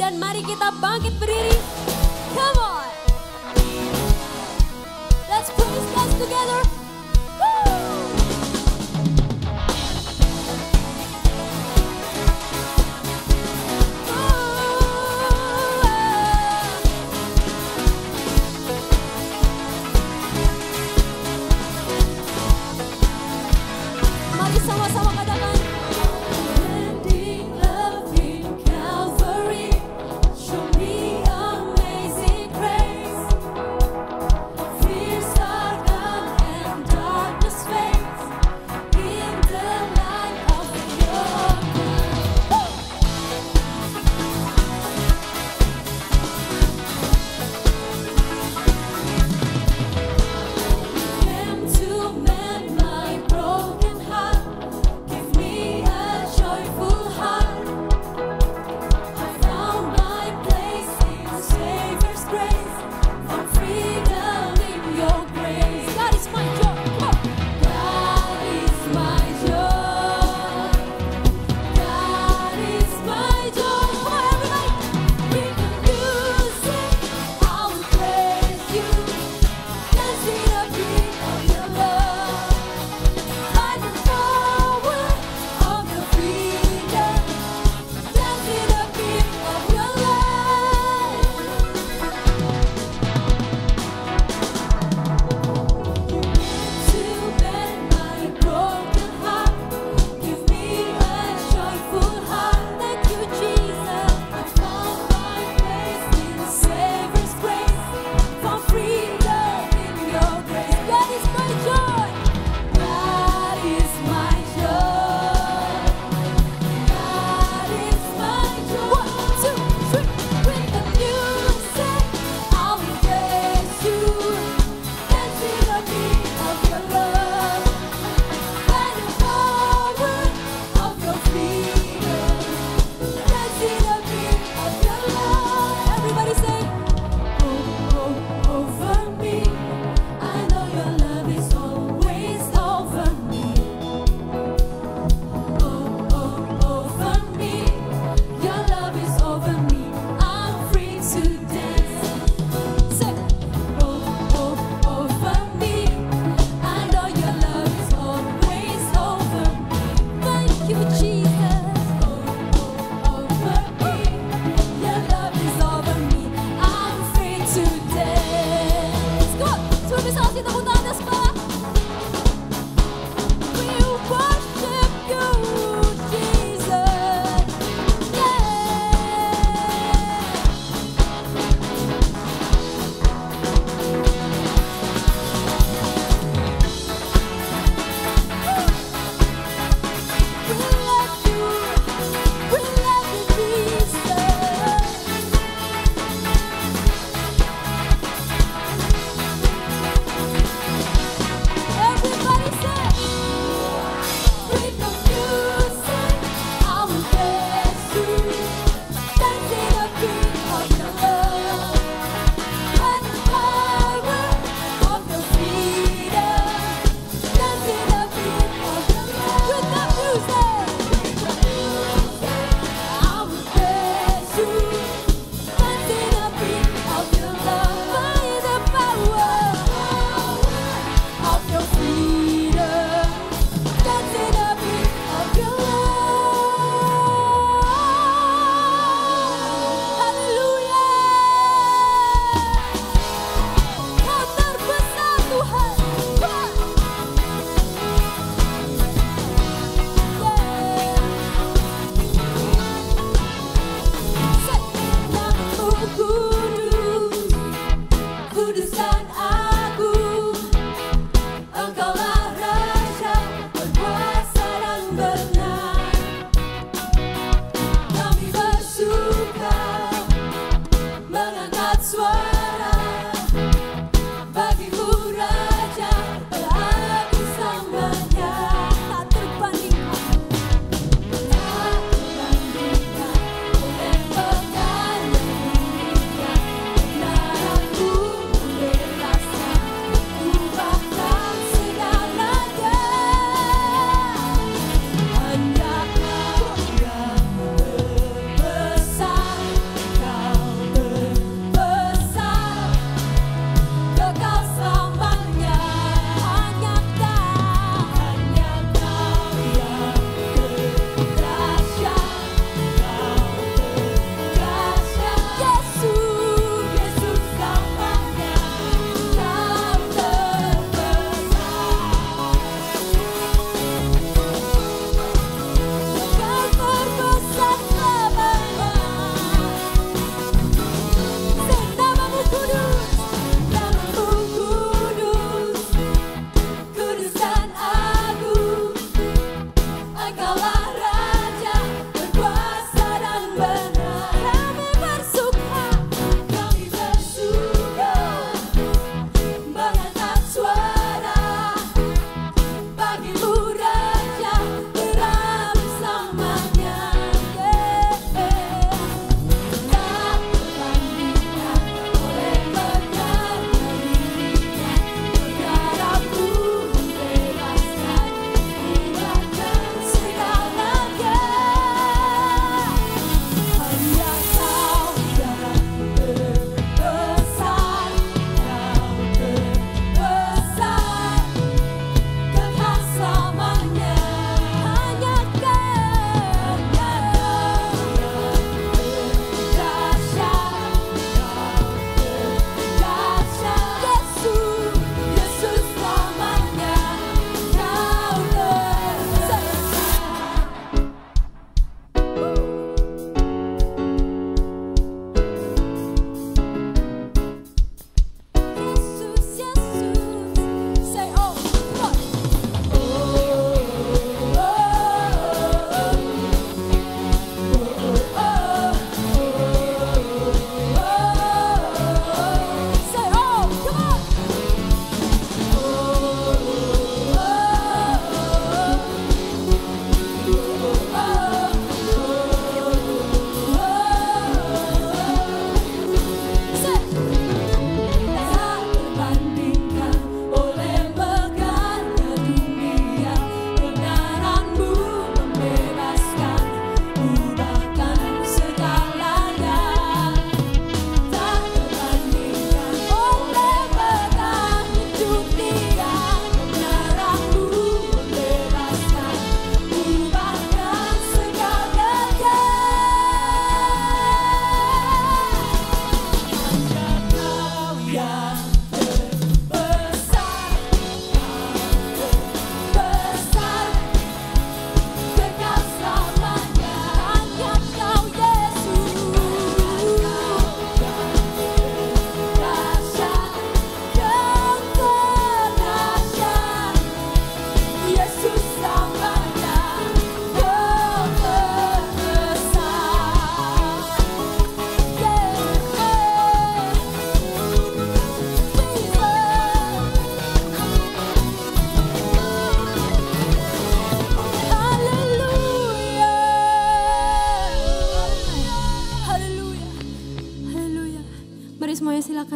dan mari kita bangkit berdiri. Come on. Let's praise God together. Mari sama-sama katakan.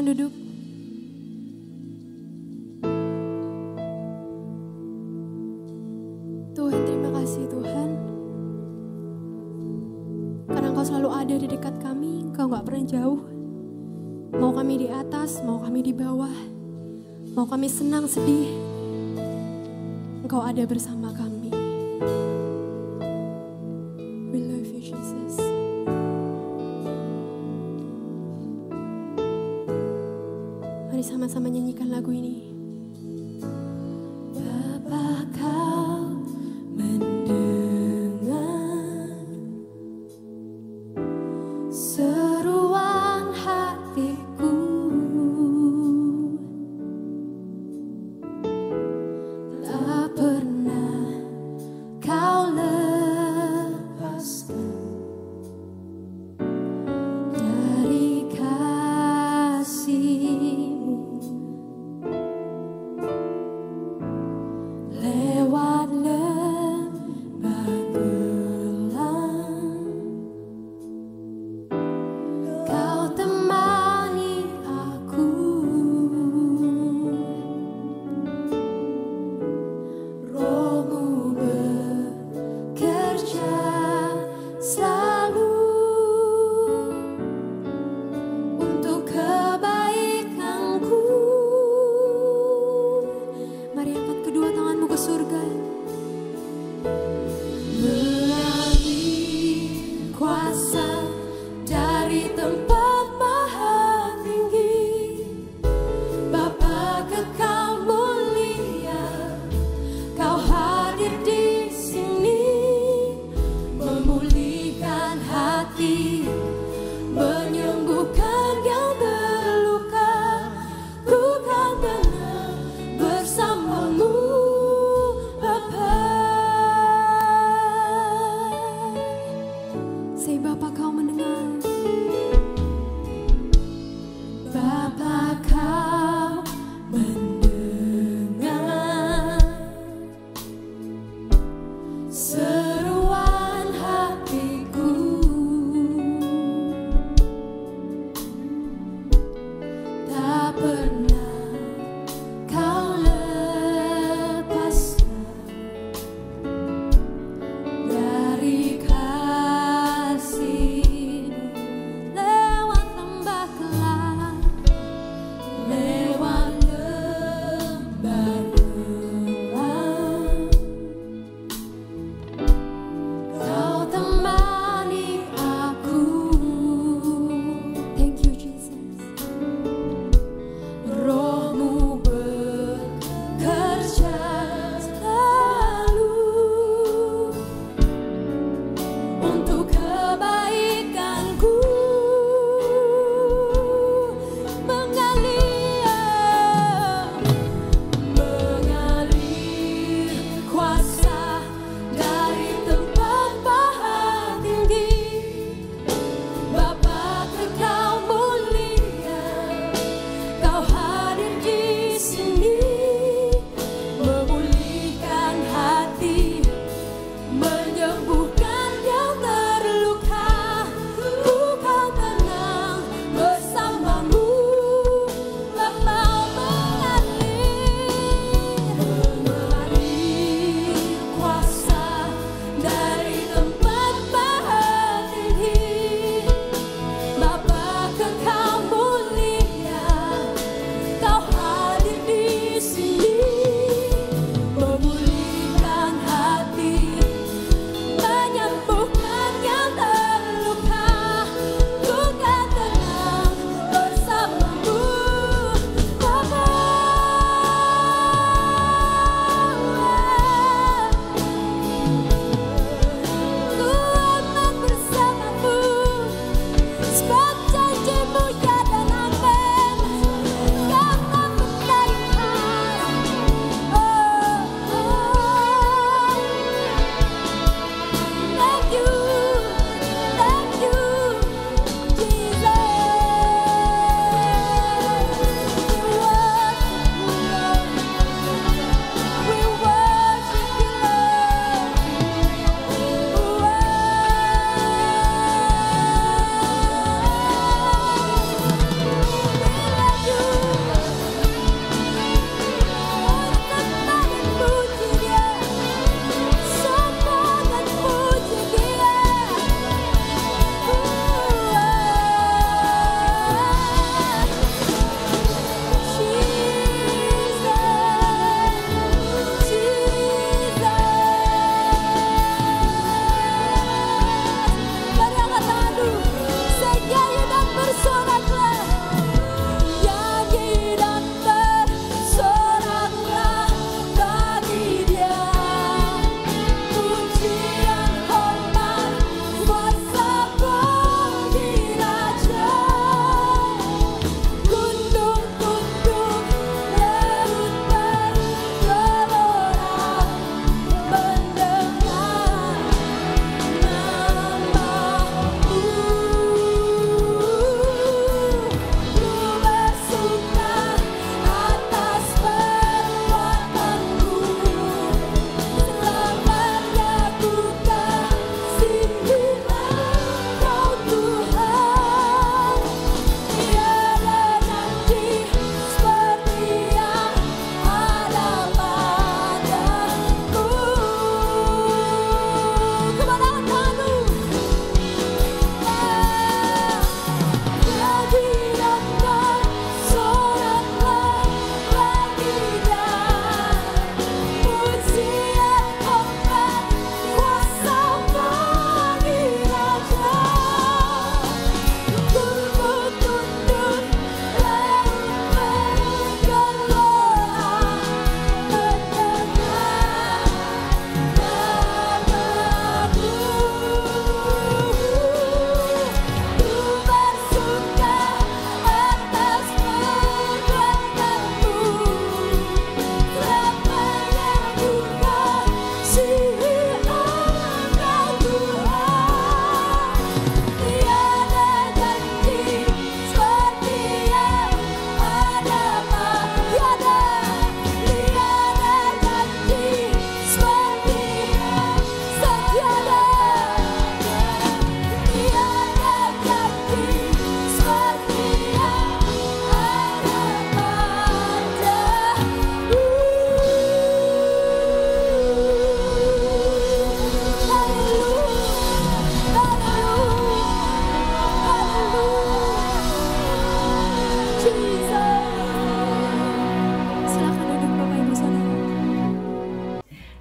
duduk. Tuhan, terima kasih Tuhan. Karena Engkau selalu ada di dekat kami, Engkau gak pernah jauh. Mau kami di atas, mau kami di bawah, mau kami senang, sedih, Engkau ada bersama kami. We love you, Jesus. Mari sama-sama nyanyikan lagu ini. Bapa, Kau mendengar seruan hatiku. Tak pernah Kau lepaskan dari kasih-Mu.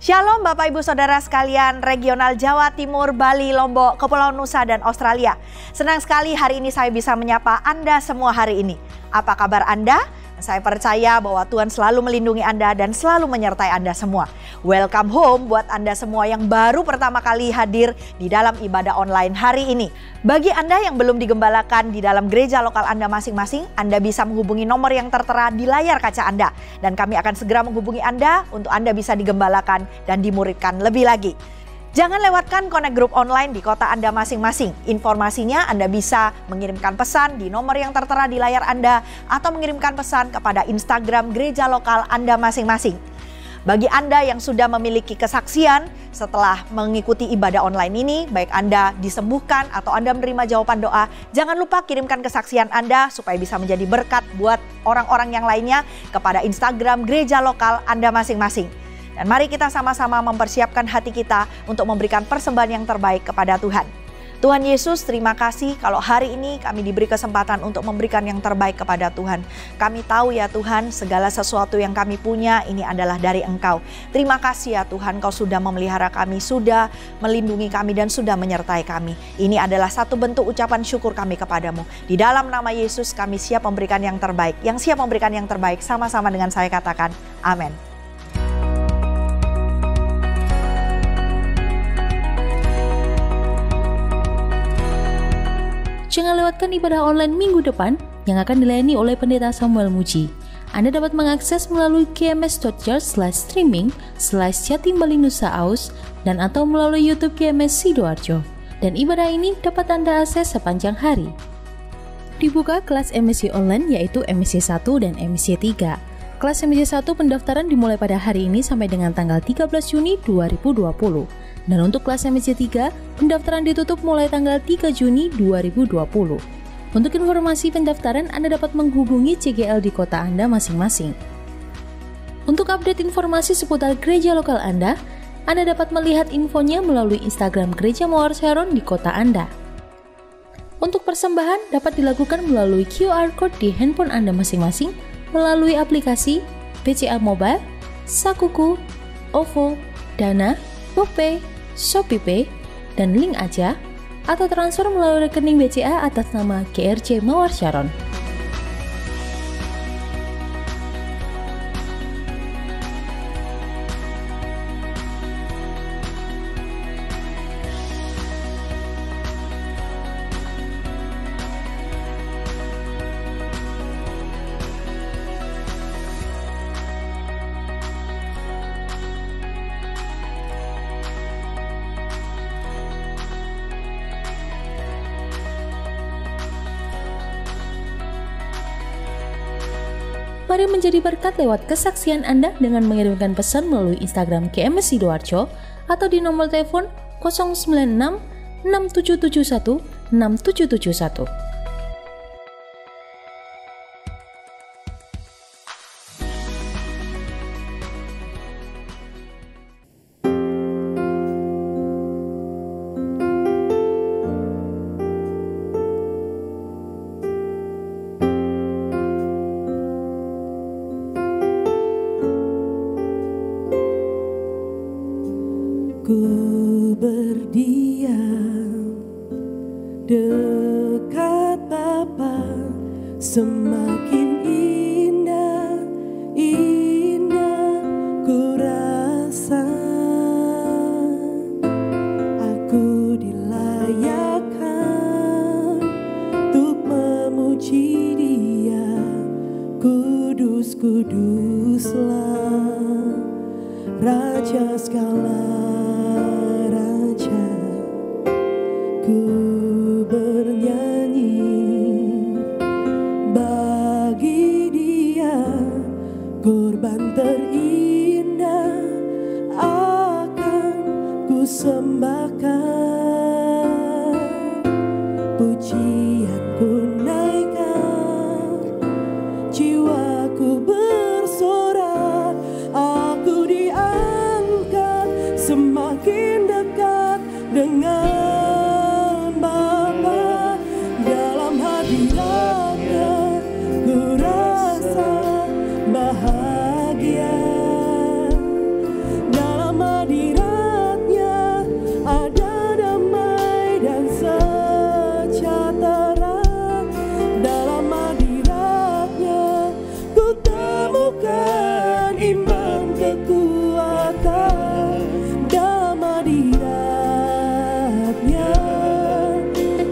Shalom Bapak Ibu Saudara sekalian regional Jawa Timur, Bali, Lombok, Kepulauan Nusa dan Australia. Senang sekali hari ini saya bisa menyapa Anda semua hari ini. Apa kabar Anda? Saya percaya bahwa Tuhan selalu melindungi Anda dan selalu menyertai Anda semua. Welcome home buat Anda semua yang baru pertama kali hadir di dalam ibadah online hari ini. Bagi Anda yang belum digembalakan di dalam gereja lokal Anda masing-masing, Anda bisa menghubungi nomor yang tertera di layar kaca Anda. Dan kami akan segera menghubungi Anda untuk Anda bisa digembalakan dan dimuridkan lebih lagi. Jangan lewatkan Connect Group online di kota Anda masing-masing. Informasinya Anda bisa mengirimkan pesan di nomor yang tertera di layar Anda atau mengirimkan pesan kepada Instagram gereja lokal Anda masing-masing. Bagi Anda yang sudah memiliki kesaksian setelah mengikuti ibadah online ini, baik Anda disembuhkan atau Anda menerima jawaban doa, jangan lupa kirimkan kesaksian Anda supaya bisa menjadi berkat buat orang-orang yang lainnya kepada Instagram gereja lokal Anda masing-masing. Dan mari kita sama-sama mempersiapkan hati kita untuk memberikan persembahan yang terbaik kepada Tuhan. Tuhan Yesus, terima kasih kalau hari ini kami diberi kesempatan untuk memberikan yang terbaik kepada Tuhan. Kami tahu ya Tuhan, segala sesuatu yang kami punya ini adalah dari Engkau. Terima kasih ya Tuhan, Kau sudah memelihara kami, sudah melindungi kami dan sudah menyertai kami. Ini adalah satu bentuk ucapan syukur kami kepadamu. Di dalam nama Yesus kami siap memberikan yang terbaik. Yang siap memberikan yang terbaik sama-sama dengan saya katakan, amin. Jangan lewatkan ibadah online minggu depan yang akan dilayani oleh Pendeta Samuel Muji. Anda dapat mengakses melalui gms.church/streaming/Jatim Bali Nusa Aus dan atau melalui YouTube GMS Sidoarjo. Dan ibadah ini dapat Anda akses sepanjang hari. Dibuka kelas MSC online yaitu MSC 1 dan MSC 3. Kelas MSC 1 pendaftaran dimulai pada hari ini sampai dengan tanggal 13 Juni 2020. Dan untuk kelas MSC 3, pendaftaran ditutup mulai tanggal 3 Juni 2020. Untuk informasi pendaftaran, Anda dapat menghubungi CGL di kota Anda masing-masing. Untuk update informasi seputar gereja lokal Anda dapat melihat infonya melalui Instagram Gereja Mawar Sharon di kota Anda. Untuk persembahan dapat dilakukan melalui QR Code di handphone Anda masing-masing, melalui aplikasi BCA Mobile, Sakuku, OVO, Dana, GoPay, ShopeePay, dan link aja, atau transfer melalui rekening BCA atas nama GRC Mawar Sharon. Mari menjadi berkat lewat kesaksian Anda dengan mengirimkan pesan melalui Instagram GMS Sidoarjo atau di nomor telepon 096 6771 6771. Ku berdiam dekat Bapa, semakin indah, indah ku rasa. Aku dilayakkan untuk memuji Dia, kudus, kuduslah Raja segala raja. Ku bernyanyi bagi Dia, korban terindah akan ku sembahkan, pujian ku naikkan, jiwaku bersorak, aku diangkat semakin dekat dengan Bapa. Dalam hadiratnya ku rasa bahagia, dalam kekuatan dalam hadirat-Nya.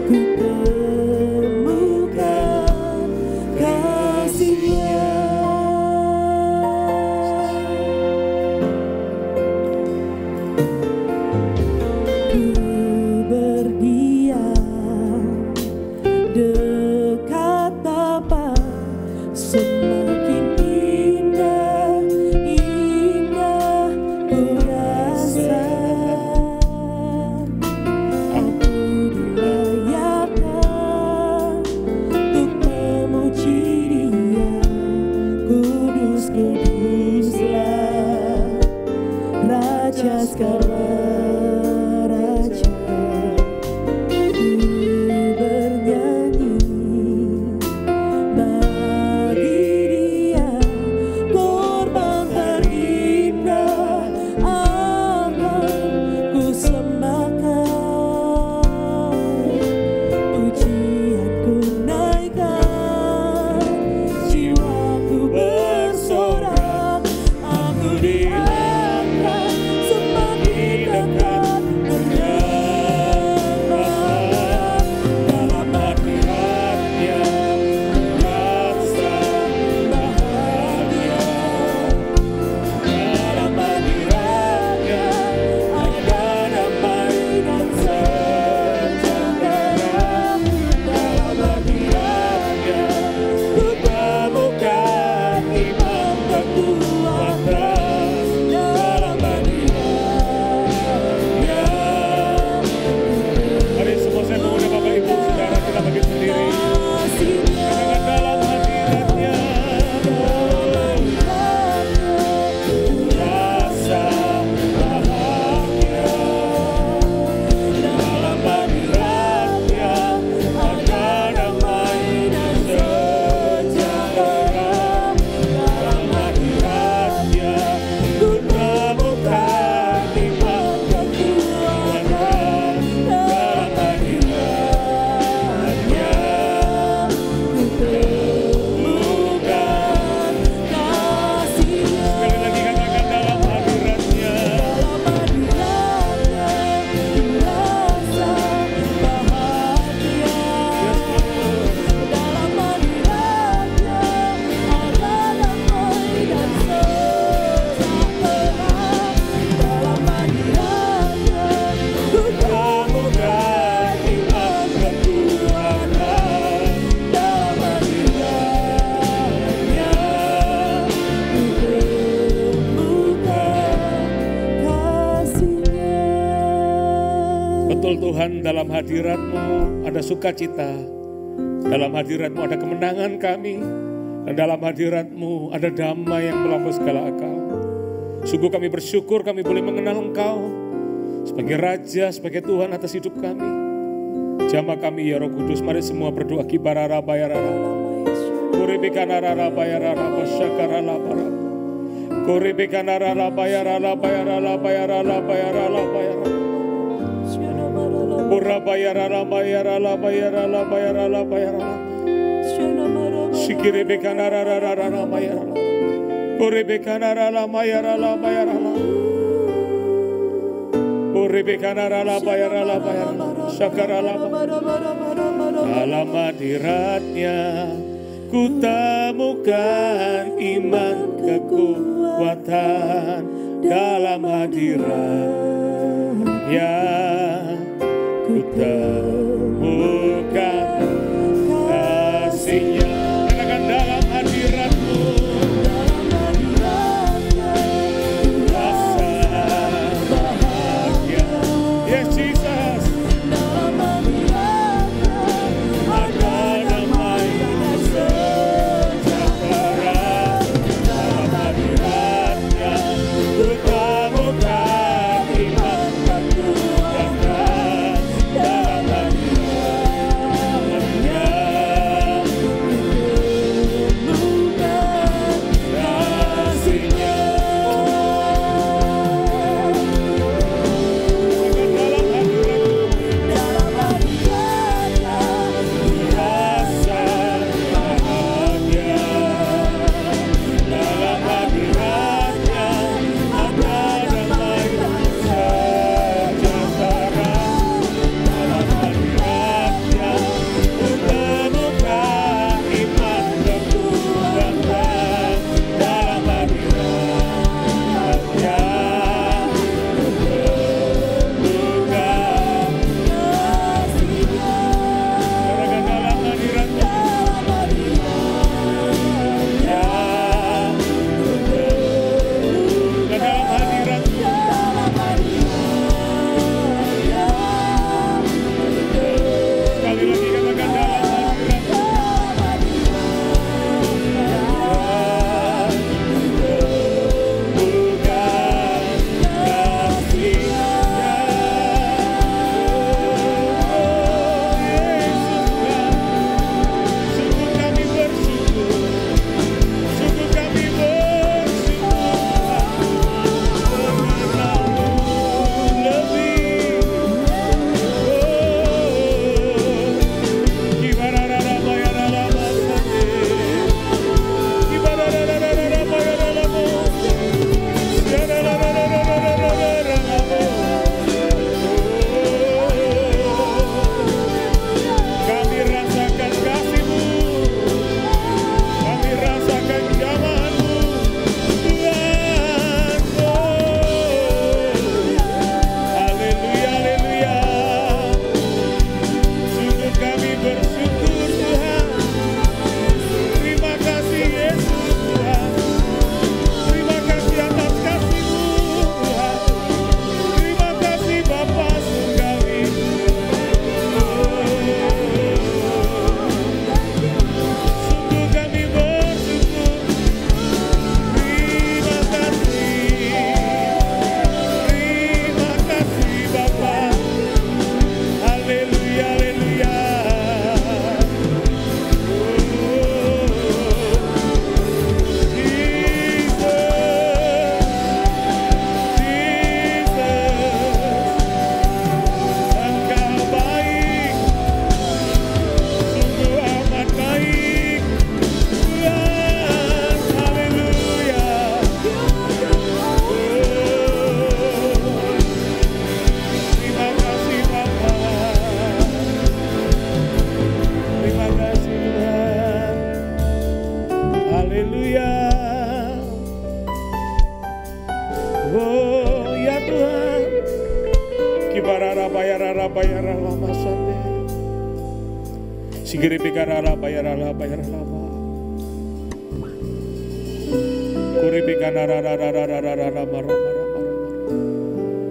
Ku temukan kasih-Nya. Ku berdiam dekat Bapa, semakin indah, indah ku rasa. Aku dilayakkan untuk memuji Dia. Kudus, kuduslah Raja segala raja. Ku bernyanyi bagi Dia, korban terindah akan ku sembahkan. Pujianku naikkan, jiwaku bersorak. Aku diangkat semakin dekat dengan Bapa. Dalam hadirat-Nya rasa bahagia. Dalam hadirat-Nya ada damai dan sejahtera. Dalam hadirat-Nya ku temukan iman kekuatan. Dalam hadirat-Nya. Mari semua saya mengundang Bapak Ibu Saudara kita bagi sendiri. Dengan dalam hadirat-Nya rasa bahagia. Dalam hadirat-Nya ada damai dan sejahtera. Dalam hadirat-Nya ku temukan iman kekuatan. Dalam hadirat-Nya ku temukan kasih-Nya. sekali lagi katakan dalam hadirat-Nya. Dalam hadirat-Nya ku rasa bahagia. Dalam hadirat-Nya ada damai dan sejahtera. Dalam hadirat-Nya ku temukan iman kekuatan. Dalam hadirat-Nya ku temukan kasih-Nya. Betul Tuhan, dalam hadirat-Mu ada sukacita. Dalam hadirat-Mu ada kemenangan kami. Dan dalam hadirat-Mu ada damai yang melampaui segala akal. Sungguh kami bersyukur kami boleh mengenal Engkau sebagai Raja, sebagai Tuhan atas hidup kami. Jamah kami ya Roh Kudus, mari semua berdoa kibarara bayarara. Kuribikanara bayarara basyakarala barara. Kuribikanara bayarala bayarala bayarala bayarala bayarala. Pura bayarala bayarala bayarala bayarala bayarala. Sikiribikanara bayarala. Kuribikanara bayarala bayarala. Kuribikanara bayarala bayarala. Syakarala dalam hadirat-Nya ku temukan iman kekuatan. Dalam hadirat-Nya ku temukan kasih-Nya. Katakan dalam hadirat-Mu rasa bahagia. Yes Jesus. Ada damai dan sejahtera. Dalam hadirat-Nya ku temukan iman kekuatan. Oh ya Tuhan, kibarara bayarara lama sande, sigiri pikarara bayarara lama, kuri pikanara lama,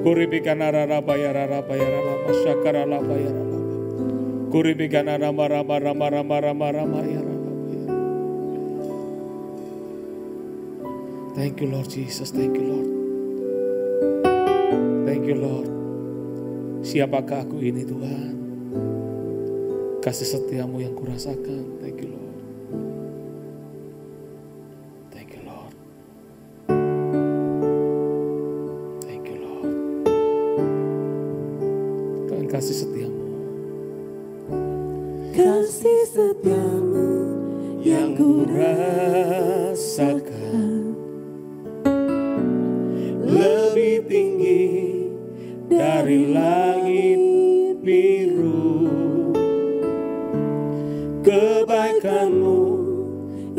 kuri pikanara bayarara lama, sakarala bayarara lama, kuri pikanara rama ya. Thank you Lord Jesus, thank you Lord. Thank you Lord. Siapakah aku ini Tuhan? Kasih setiamu yang kurasakan. Thank you Lord. Thank you Lord. Thank you Lord. Tuhan kasih setiamu. Kasih setiamu yang kurasakan lebih tinggi dari langit biru. Kebaikanmu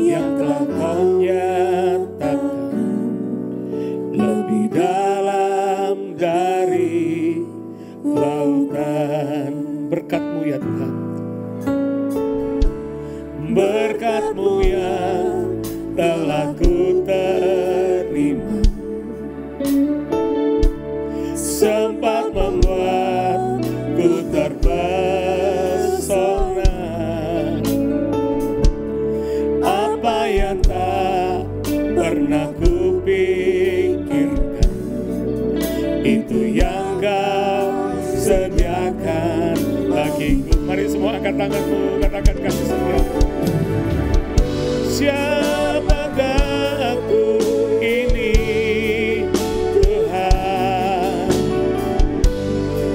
yang telah kau nyatakan lebih dalam dari lautan. Berkat-Mu ya Tuhan, berkat-Mu yang telah ku terima, sempat membuatku terpesona. Apa yang tak pernah kupikirkan, itu yang Kau sediakan bagiku. Mari semua angkat tanganmu, katakan kasih setia. Siapakah aku ini Tuhan?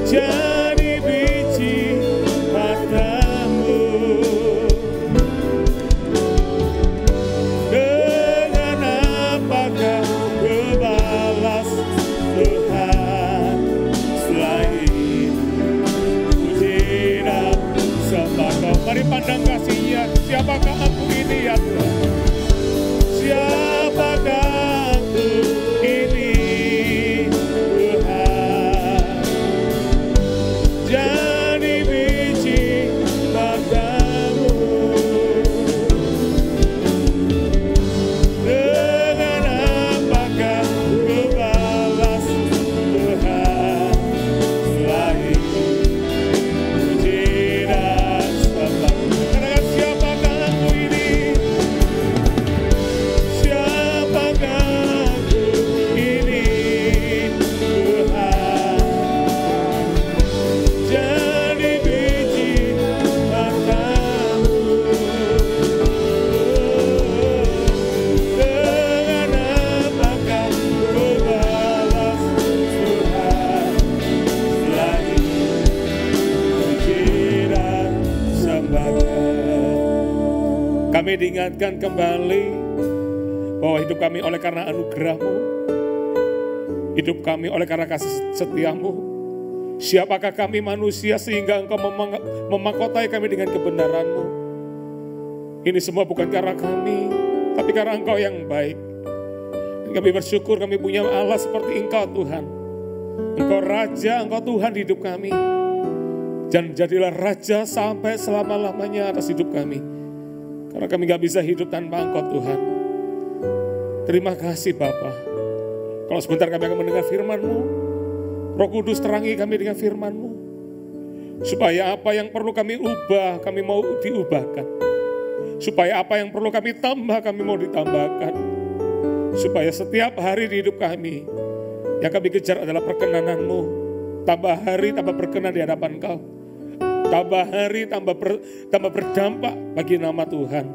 Jadi biji mata-Mu. Dengan apakah ku balas Tuhan selain puji dan sembah Kau. Mari pandang kasih-Nya. Siapakah aku ini ya Tuhan? Siapakah aku ini Tuhan? Jadi biji mata-Mu. Dengan apakah ku balas Tuhan selain puji dan sembah. Katakan siapakah aku ini? Siapakah aku ini Tuhan? Jadi biji mata-Mu. Dengan apakah ku balas Tuhan selain puji dan sembah. Kami diingatkan kembali bahwa hidup kami oleh karena anugerah-Mu, hidup kami oleh karena kasih setia-Mu. Siapakah kami manusia sehingga Engkau memahkotai kami dengan kebenaran-Mu? Ini semua bukan karena kami, tapi karena Engkau yang baik. Dan kami bersyukur kami punya Allah seperti Engkau Tuhan. Engkau Raja, Engkau Tuhan di hidup kami. Dan jadilah Raja sampai selama-lamanya atas hidup kami. Karena kami gak bisa hidup tanpa Engkau Tuhan. Terima kasih Bapa. Kalau sebentar kami akan mendengar firman-Mu, Roh Kudus terangi kami dengan firman-Mu. Supaya apa yang perlu kami ubah, kami mau diubahkan. Supaya apa yang perlu kami tambah, kami mau ditambahkan. Supaya setiap hari di hidup kami, yang kami kejar adalah perkenanan-Mu. Tambah hari, tambah berkenan di hadapan Kau. Tambah hari, tambah berdampak bagi nama Tuhan.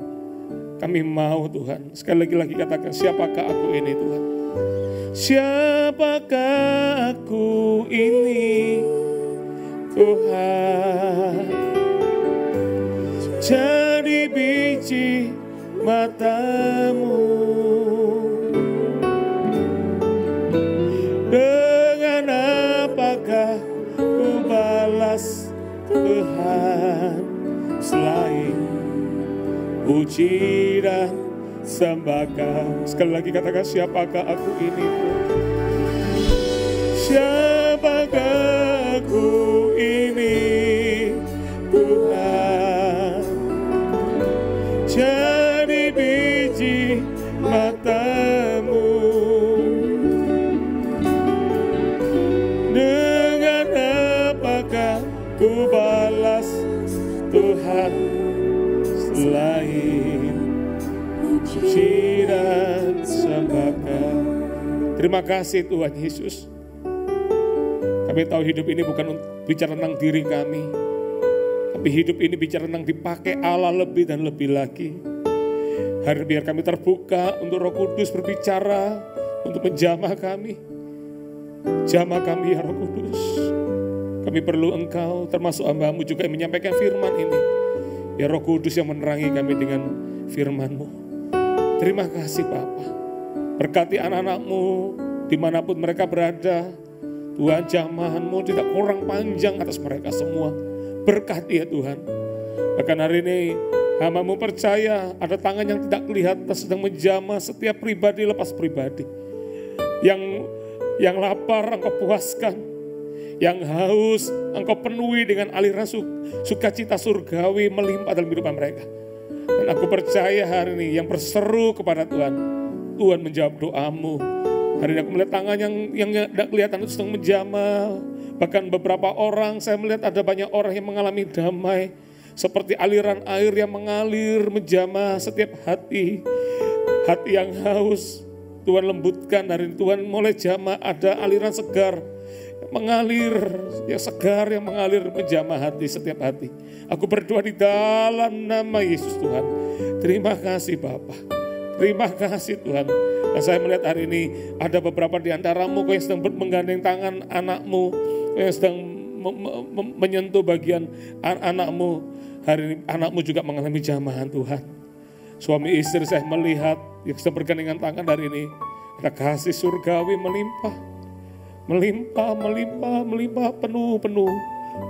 Kami mau Tuhan. Sekali lagi katakan, siapakah aku ini Tuhan? Siapakah aku ini Tuhan? Jadi biji mata-Mu. Dengan apakah ku balas Tuhan selain puji dan sembah Kau. Sekali lagi katakan, siapakah aku ini Tuhan? Siapakah aku ini Tuhan, jadi biji matamu. Dengan apakah ku balas Tuhan selain puji dan sembahkan. Terima kasih Tuhan Yesus. Kami tahu hidup ini bukan bicara tentang diri kami, tapi hidup ini bicara tentang dipakai Allah lebih dan lebih lagi. Hari biar kami terbuka untuk Roh Kudus berbicara, untuk menjamah kami. Jamah kami ya Roh Kudus. Kami perlu Engkau, termasuk hamba-Mu juga yang menyampaikan firman ini. Ya Roh Kudus yang menerangi kami dengan firman-Mu. Terima kasih Bapa. Berkati anak-anak-Mu dimanapun mereka berada. Tuhan, jamahan-Mu tidak kurang panjang atas mereka semua. Berkati ya Tuhan. Bahkan hari ini hamba-Mu percaya ada tangan yang tidak kelihatan sedang menjamah setiap pribadi lepas pribadi. Yang lapar Engkau puaskan, yang haus Engkau penuhi dengan aliran sukacita surgawi melimpah dalam kehidupan mereka. Dan aku percaya hari ini yang berseru kepada Tuhan, Tuhan menjawab doamu. Hari ini aku melihat tangan yang tidak kelihatan itu sedang menjamah. Bahkan beberapa orang, saya melihat ada banyak orang yang mengalami damai. Seperti aliran air yang mengalir menjamah setiap hati. Hati yang haus, Tuhan lembutkan hari ini. Tuhan mulai jamah, ada aliran segar mengalir, yang segar yang mengalir menjamah hati setiap hati. Aku berdoa di dalam nama Yesus Tuhan. Terima kasih Bapa. Terima kasih Tuhan. Dan saya melihat hari ini ada beberapa di antara-Mu yang sedang menggandeng tangan anak-Mu, yang sedang menyentuh bagian anak-Mu. Hari ini anak-Mu juga mengalami jamahan Tuhan. Suami istri saya melihat yang sedang bergandengan tangan hari ini. Ada kasih surgawi melimpah. Melimpah, melimpah, melimpah penuh-penuh.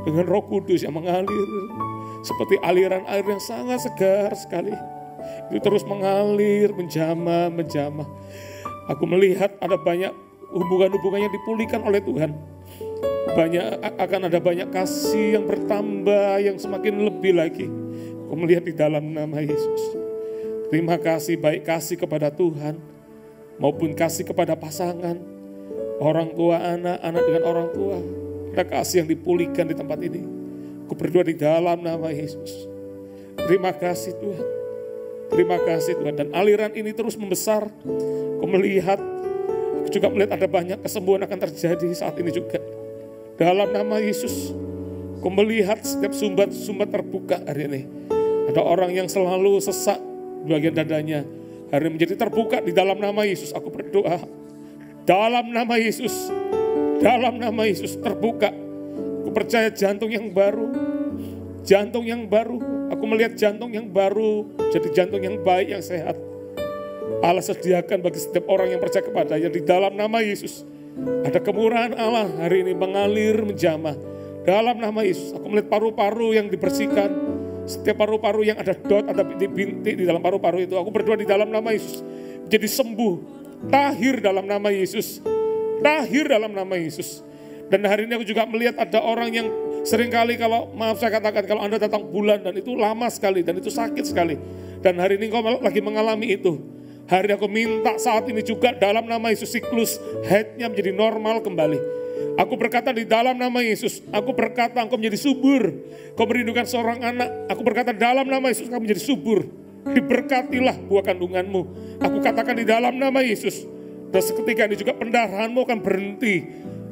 Dengan Roh Kudus yang mengalir. Seperti aliran air yang sangat segar sekali. Itu terus mengalir, menjamah, menjamah. Aku melihat ada banyak hubungan-hubungan yang dipulihkan oleh Tuhan. Akan ada banyak kasih yang bertambah, yang semakin lebih lagi. Aku melihat di dalam nama Yesus. Terima kasih, baik kasih kepada Tuhan, maupun kasih kepada pasangan, orang tua, anak dengan orang tua. Ada kasih yang dipulihkan di tempat ini. Aku berdoa di dalam nama Yesus. Terima kasih Tuhan. Terima kasih Tuhan. Dan aliran ini terus membesar. Aku juga melihat ada banyak kesembuhan akan terjadi saat ini juga. Dalam nama Yesus. Aku melihat setiap sumbat terbuka hari ini. Ada orang yang selalu sesak di bagian dadanya. Hari ini menjadi terbuka di dalam nama Yesus. Aku berdoa. Dalam nama Yesus. Dalam nama Yesus terbuka. Aku percaya jantung yang baru. Jantung yang baru. Aku melihat jantung yang baru. Jadi jantung yang baik, yang sehat. Allah sediakan bagi setiap orang yang percaya kepadanya di dalam nama Yesus. Ada kemurahan Allah hari ini mengalir, menjamah. Dalam nama Yesus, aku melihat paru-paru yang dibersihkan. Setiap paru-paru yang ada dot, ada bintik di dalam paru-paru itu. Aku berdoa di dalam nama Yesus. Jadi sembuh. Tahir dalam nama Yesus. Tahir dalam nama Yesus. Dan hari ini aku juga melihat ada orang yang seringkali kalau, maaf saya katakan, kalau Anda datang bulan dan itu lama sekali dan itu sakit sekali. Dan hari ini kau lagi mengalami itu. Hari ini aku minta saat ini juga dalam nama Yesus siklus headnya menjadi normal kembali. Aku berkata di dalam nama Yesus, aku berkata engkau menjadi subur. Kau merindukan seorang anak, aku berkata dalam nama Yesus kau menjadi subur. Diberkatilah buah kandunganmu. Aku katakan di dalam nama Yesus. Dan seketika ini juga pendarahanmu akan berhenti.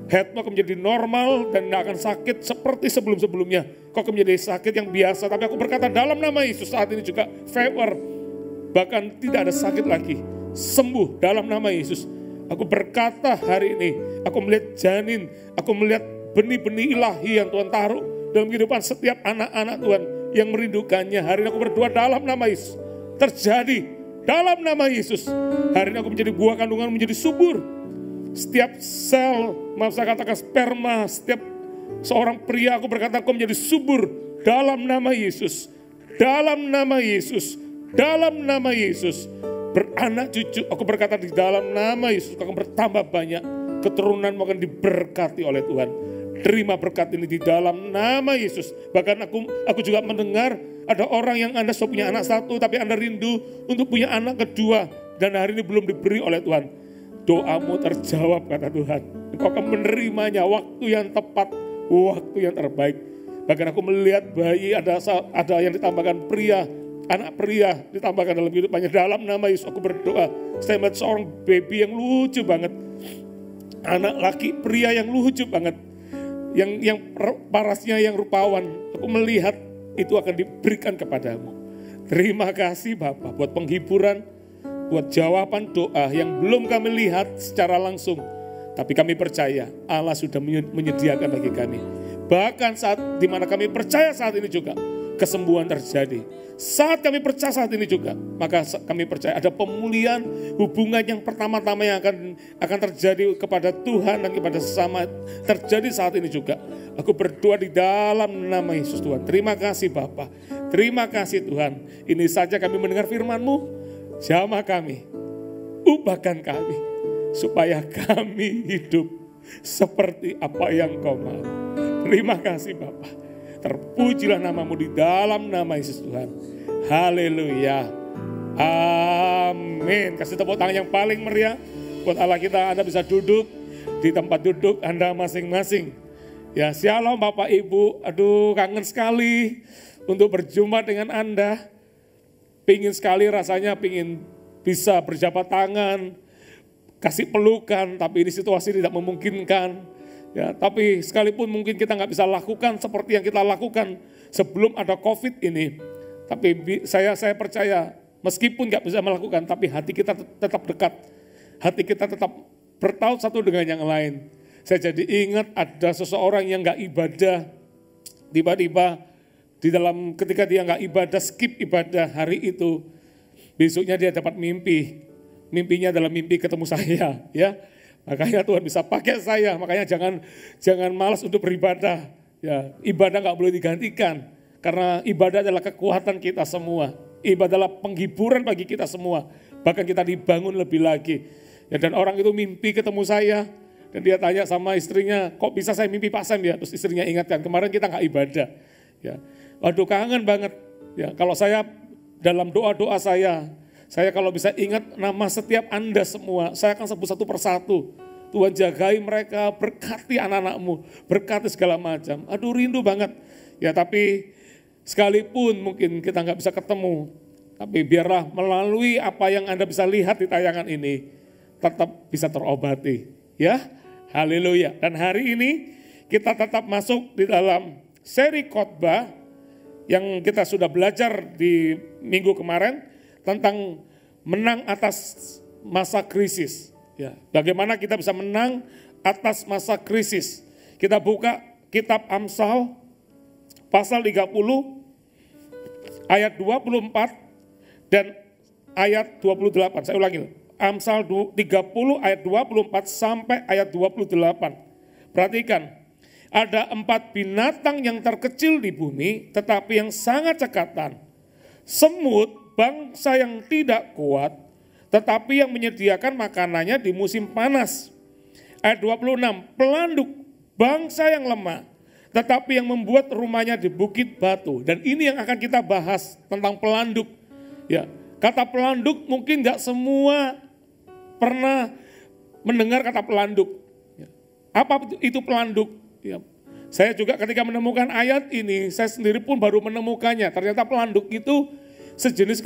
Headmu akan menjadi normal dan tidak akan sakit seperti sebelum-sebelumnya. Kau akan menjadi sakit yang biasa. Tapi aku berkata dalam nama Yesus saat ini juga favor. Bahkan tidak ada sakit lagi. Sembuh dalam nama Yesus. Aku berkata hari ini, aku melihat janin, aku melihat benih-benih ilahi yang Tuhan taruh dalam kehidupan setiap anak-anak Tuhan yang merindukannya. Hari ini aku berdoa dalam nama Yesus. Terjadi dalam nama Yesus. Hari ini aku menjadi buah kandungan menjadi subur. Setiap sel, maaf saya katakan sperma, setiap seorang pria aku berkata aku menjadi subur dalam nama Yesus. Dalam nama Yesus. Dalam nama Yesus. Beranak cucu, aku berkata di dalam nama Yesus akan bertambah banyak. keturunanmu akan diberkati oleh Tuhan. Terima berkat ini di dalam nama Yesus. Bahkan aku juga mendengar ada orang yang Anda sudah punya anak satu, tapi Anda rindu untuk punya anak kedua, dan hari ini belum diberi oleh Tuhan. Doamu terjawab kata Tuhan. Engkau akan menerimanya waktu yang tepat, waktu yang terbaik. Bahkan aku melihat bayi ada yang ditambahkan pria, anak pria ditambahkan dalam kehidupannya. Dalam nama Yesus aku berdoa. Saya melihat seorang baby yang lucu banget. Anak laki pria yang lucu banget. Yang parasnya yang rupawan. Aku melihat itu akan diberikan kepadamu. Terima kasih Bapak buat penghiburan, buat jawaban doa yang belum kami lihat secara langsung. Tapi kami percaya Allah sudah menyediakan bagi kami. Bahkan saat dimana kami percaya saat ini juga kesembuhan terjadi. Saat kami percaya saat ini juga, maka kami percaya ada pemulihan hubungan yang pertama-tama yang akan terjadi kepada Tuhan dan kepada sesama terjadi saat ini juga. Aku berdoa di dalam nama Yesus Tuhan. Terima kasih Bapa. Terima kasih Tuhan. Ini saja kami mendengar firman-Mu. Jamah kami, ubahkan kami supaya kami hidup seperti apa yang Kau mau. Terima kasih Bapa. Terpujilah namamu di dalam nama Yesus Tuhan. Haleluya. Amin. Kasih tepuk tangan yang paling meriah buat Allah kita. Anda bisa duduk di tempat duduk Anda masing-masing. Ya, shalom Bapak Ibu. Aduh, kangen sekali untuk berjumpa dengan Anda. Pingin sekali rasanya, pingin bisa berjabat tangan, kasih pelukan, tapi ini situasi tidak memungkinkan. Ya, tapi sekalipun mungkin kita nggak bisa lakukan seperti yang kita lakukan sebelum ada COVID ini. Tapi saya percaya meskipun nggak bisa melakukan, tapi hati kita tetap dekat. Hati kita tetap bertaut satu dengan yang lain. Saya jadi ingat ada seseorang yang nggak ibadah. Tiba-tiba di dalam ketika dia nggak ibadah, skip ibadah hari itu. Besoknya dia dapat mimpi. Mimpinya adalah mimpi ketemu saya. Ya. Makanya Tuhan bisa pakai saya, makanya jangan malas untuk beribadah. Ya, ibadah nggak boleh digantikan, karena ibadah adalah kekuatan kita semua. Ibadah adalah penghiburan bagi kita semua, bahkan kita dibangun lebih lagi. Ya, dan orang itu mimpi ketemu saya, dan dia tanya sama istrinya, kok bisa saya mimpi Pak Sam ya? Terus istrinya ingatkan, kemarin kita nggak ibadah. Ya, waduh kangen banget. Ya, kalau saya dalam doa-doa saya kalau bisa ingat nama setiap Anda semua, saya akan sebut satu persatu. Tuhan jagai mereka, berkati anak-anakmu, berkati segala macam. Aduh rindu banget. Ya tapi sekalipun mungkin kita nggak bisa ketemu, tapi biarlah melalui apa yang Anda bisa lihat di tayangan ini, tetap bisa terobati. Ya, haleluya. Dan hari ini kita tetap masuk di dalam seri khotbah yang kita sudah belajar di minggu kemarin, tentang menang atas masa krisis. Ya, bagaimana kita bisa menang atas masa krisis. Kita buka kitab Amsal pasal 30 ayat 24 dan ayat 28. Saya ulangi. Amsal 30 ayat 24 sampai ayat 28. Perhatikan. Ada 4 binatang yang terkecil di bumi, tetapi yang sangat cekatan. Semut, bangsa yang tidak kuat, tetapi yang menyediakan makanannya di musim panas. Ayat 26, pelanduk, bangsa yang lemah, tetapi yang membuat rumahnya di bukit batu. Dan ini yang akan kita bahas tentang pelanduk. Ya, kata pelanduk mungkin gak semua pernah mendengar kata pelanduk. Ya. Apa itu pelanduk? Ya. Saya juga ketika menemukan ayat ini, saya sendiri pun baru menemukannya. Ternyata pelanduk itu sejenis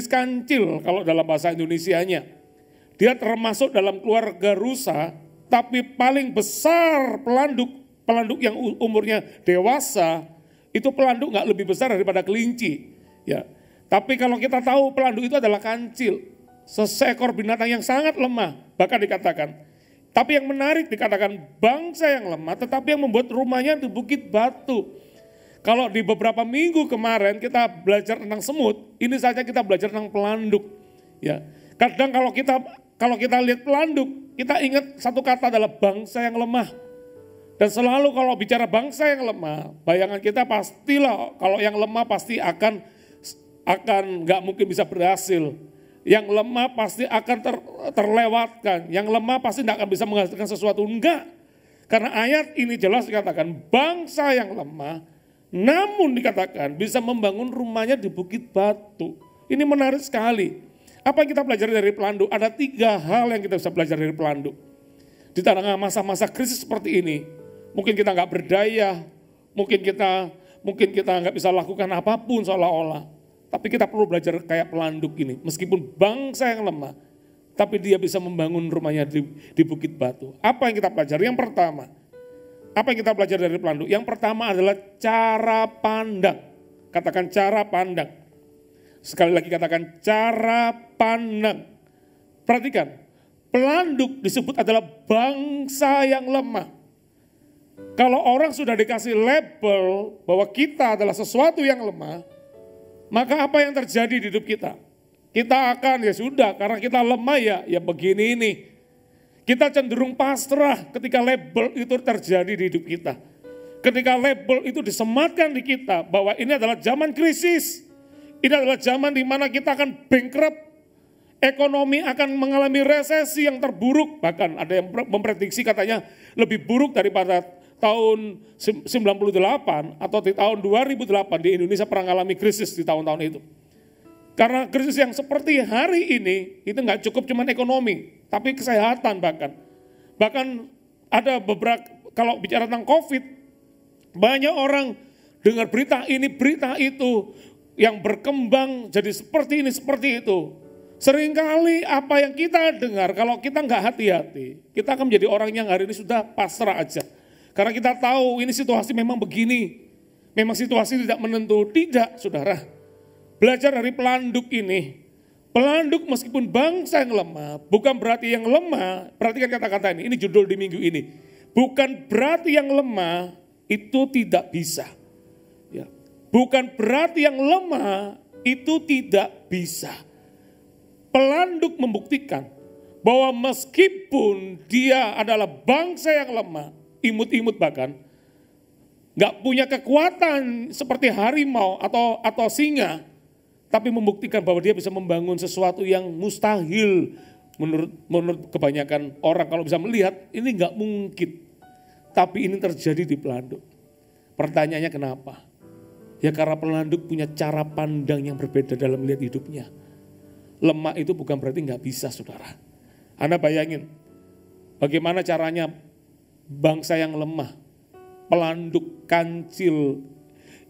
kancil kalau dalam bahasa Indonesianya. Dia termasuk dalam keluarga rusa, tapi paling besar pelanduk yang umurnya dewasa, itu pelanduk nggak lebih besar daripada kelinci. Ya. Tapi kalau kita tahu pelanduk itu adalah kancil, seekor binatang yang sangat lemah, bahkan dikatakan. Tapi yang menarik dikatakan bangsa yang lemah, tetapi yang membuat rumahnya di bukit batu. Kalau di beberapa minggu kemarin kita belajar tentang semut, ini saja kita belajar tentang pelanduk. Ya, kadang kalau kita lihat pelanduk, kita ingat satu kata adalah bangsa yang lemah. Dan selalu kalau bicara bangsa yang lemah, bayangan kita pastilah kalau yang lemah pasti akan nggak mungkin bisa berhasil, Yang lemah pasti akan terlewatkan. Yang lemah pasti tidak akan bisa menghasilkan sesuatu. Enggak. Karena ayat ini jelas dikatakan bangsa yang lemah, namun dikatakan bisa membangun rumahnya di bukit batu. Ini menarik sekali. Apa yang kita pelajari dari pelanduk? Ada 3 hal yang kita bisa belajar dari pelanduk. Di tengah masa-masa krisis seperti ini, mungkin kita nggak berdaya, mungkin kita nggak bisa lakukan apapun seolah-olah. Tapi kita perlu belajar kayak pelanduk ini. Meskipun bangsa yang lemah, tapi dia bisa membangun rumahnya di bukit batu. Apa yang kita pelajari? Yang pertama, apa yang kita pelajari dari pelanduk? Yang pertama adalah cara pandang. Katakan cara pandang. Sekali lagi katakan cara pandang. Perhatikan, pelanduk disebut adalah bangsa yang lemah. Kalau orang sudah dikasih label bahwa kita adalah sesuatu yang lemah, maka apa yang terjadi di hidup kita? Kita akan ya sudah, karena kita lemah ya begini ini. Kita cenderung pasrah ketika label itu terjadi di hidup kita. Ketika label itu disematkan di kita bahwa ini adalah zaman krisis. Ini adalah zaman di mana kita akan bankrupt. Ekonomi akan mengalami resesi yang terburuk. Bahkan ada yang memprediksi katanya lebih buruk daripada tahun 98 atau di tahun 2008 di Indonesia pernah mengalami krisis di tahun-tahun itu. Karena krisis yang seperti hari ini itu nggak cukup cuman ekonomi, tapi kesehatan bahkan. Bahkan ada beberapa, kalau bicara tentang COVID, banyak orang dengar berita ini, berita itu, yang berkembang jadi seperti ini, seperti itu. Seringkali apa yang kita dengar, kalau kita nggak hati-hati, kita akan menjadi orang yang hari ini sudah pasrah aja. Karena kita tahu ini situasi memang begini, memang situasi tidak menentu. Tidak, saudara. Belajar dari pelanduk ini. Pelanduk meskipun bangsa yang lemah, bukan berarti yang lemah, perhatikan kata-kata ini judul di minggu ini. Bukan berarti yang lemah itu tidak bisa. Ya. Bukan berarti yang lemah itu tidak bisa. Pelanduk membuktikan bahwa meskipun dia adalah bangsa yang lemah, imut-imut bahkan, nggak punya kekuatan seperti harimau atau singa, tapi membuktikan bahwa dia bisa membangun sesuatu yang mustahil menurut kebanyakan orang. Kalau bisa melihat, ini nggak mungkin. Tapi ini terjadi di pelanduk. Pertanyaannya kenapa? Ya karena pelanduk punya cara pandang yang berbeda dalam melihat hidupnya. Lemah itu bukan berarti nggak bisa, saudara. Anda bayangin, bagaimana caranya bangsa yang lemah, pelanduk kancil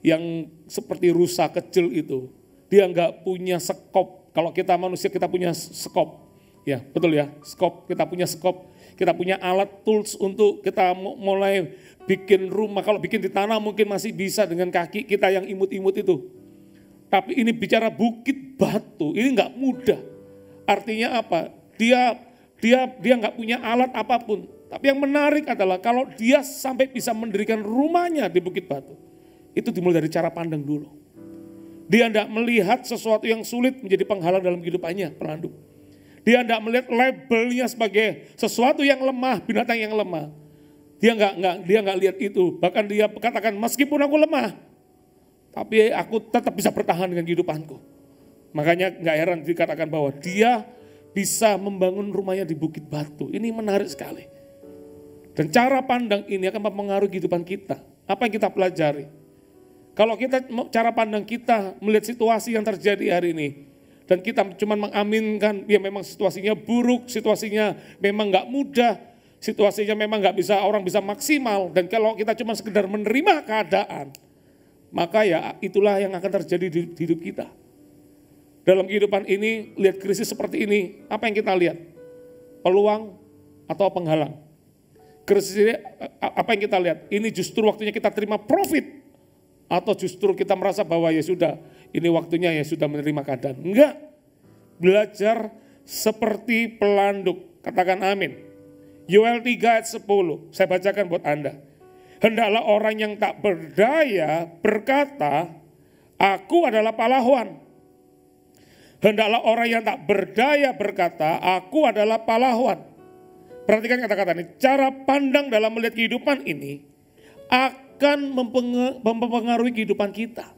yang seperti rusa kecil itu, dia nggak punya sekop. Kalau kita manusia kita punya sekop, ya betul ya, sekop. Kita punya sekop, kita punya alat tools untuk kita mulai bikin rumah. Kalau bikin di tanah mungkin masih bisa dengan kaki kita yang imut-imut itu. Tapi ini bicara bukit batu, ini nggak mudah. Artinya apa? Dia nggak punya alat apapun. Tapi yang menarik adalah kalau dia sampai bisa mendirikan rumahnya di bukit batu, itu dimulai dari cara pandang dulu. Dia tidak melihat sesuatu yang sulit menjadi penghalang dalam kehidupannya, pelanduk. Dia tidak melihat labelnya sebagai sesuatu yang lemah, binatang yang lemah. Dia nggak lihat itu. Bahkan dia katakan, meskipun aku lemah, tapi aku tetap bisa bertahan dengan kehidupanku. Makanya nggak heran dikatakan bahwa dia bisa membangun rumahnya di bukit batu. Ini menarik sekali. Dan cara pandang ini akan mempengaruhi kehidupan kita. Apa yang kita pelajari? Kalau kita cara pandang kita melihat situasi yang terjadi hari ini, dan kita cuma mengaminkan, ya memang situasinya buruk, situasinya memang nggak mudah, situasinya memang nggak bisa, orang bisa maksimal, dan kalau kita cuma sekedar menerima keadaan, maka ya itulah yang akan terjadi di hidup kita. Dalam kehidupan ini, lihat krisis seperti ini, apa yang kita lihat? Peluang atau penghalang? Krisis ini, apa yang kita lihat? Ini justru waktunya kita terima profit. Atau justru kita merasa bahwa ya sudah, ini waktunya ya sudah menerima keadaan. Enggak. Belajar seperti pelanduk. Katakan amin. Yoel 3 ayat 10, saya bacakan buat Anda. Hendaklah orang yang tak berdaya berkata, aku adalah pahlawan. Hendaklah orang yang tak berdaya berkata, aku adalah pahlawan. Perhatikan kata-kata ini, cara pandang dalam melihat kehidupan ini akan mempengaruhi kehidupan kita.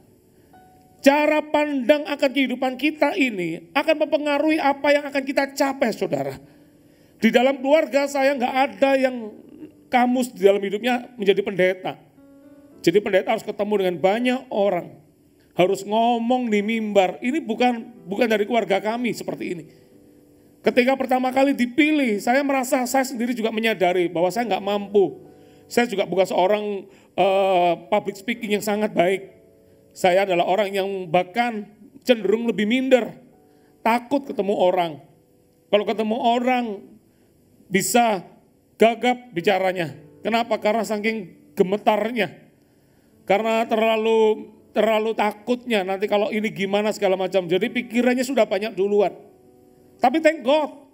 Cara pandang akan kehidupan kita ini akan mempengaruhi apa yang akan kita capai, saudara. Di dalam keluarga saya nggak ada yang kamus di dalam hidupnya menjadi pendeta. Jadi pendeta harus ketemu dengan banyak orang. Harus ngomong di mimbar. Ini bukan dari keluarga kami seperti ini. Ketika pertama kali dipilih, saya merasa saya sendiri juga menyadari bahwa saya nggak mampu. Saya juga bukan seorang public speaking yang sangat baik. Saya adalah orang yang bahkan cenderung lebih minder. Takut ketemu orang. Kalau ketemu orang bisa gagap bicaranya. Kenapa? Karena saking gemetarnya. Karena terlalu takutnya nanti kalau ini gimana segala macam. Jadi pikirannya sudah banyak duluan. Tapi thank God,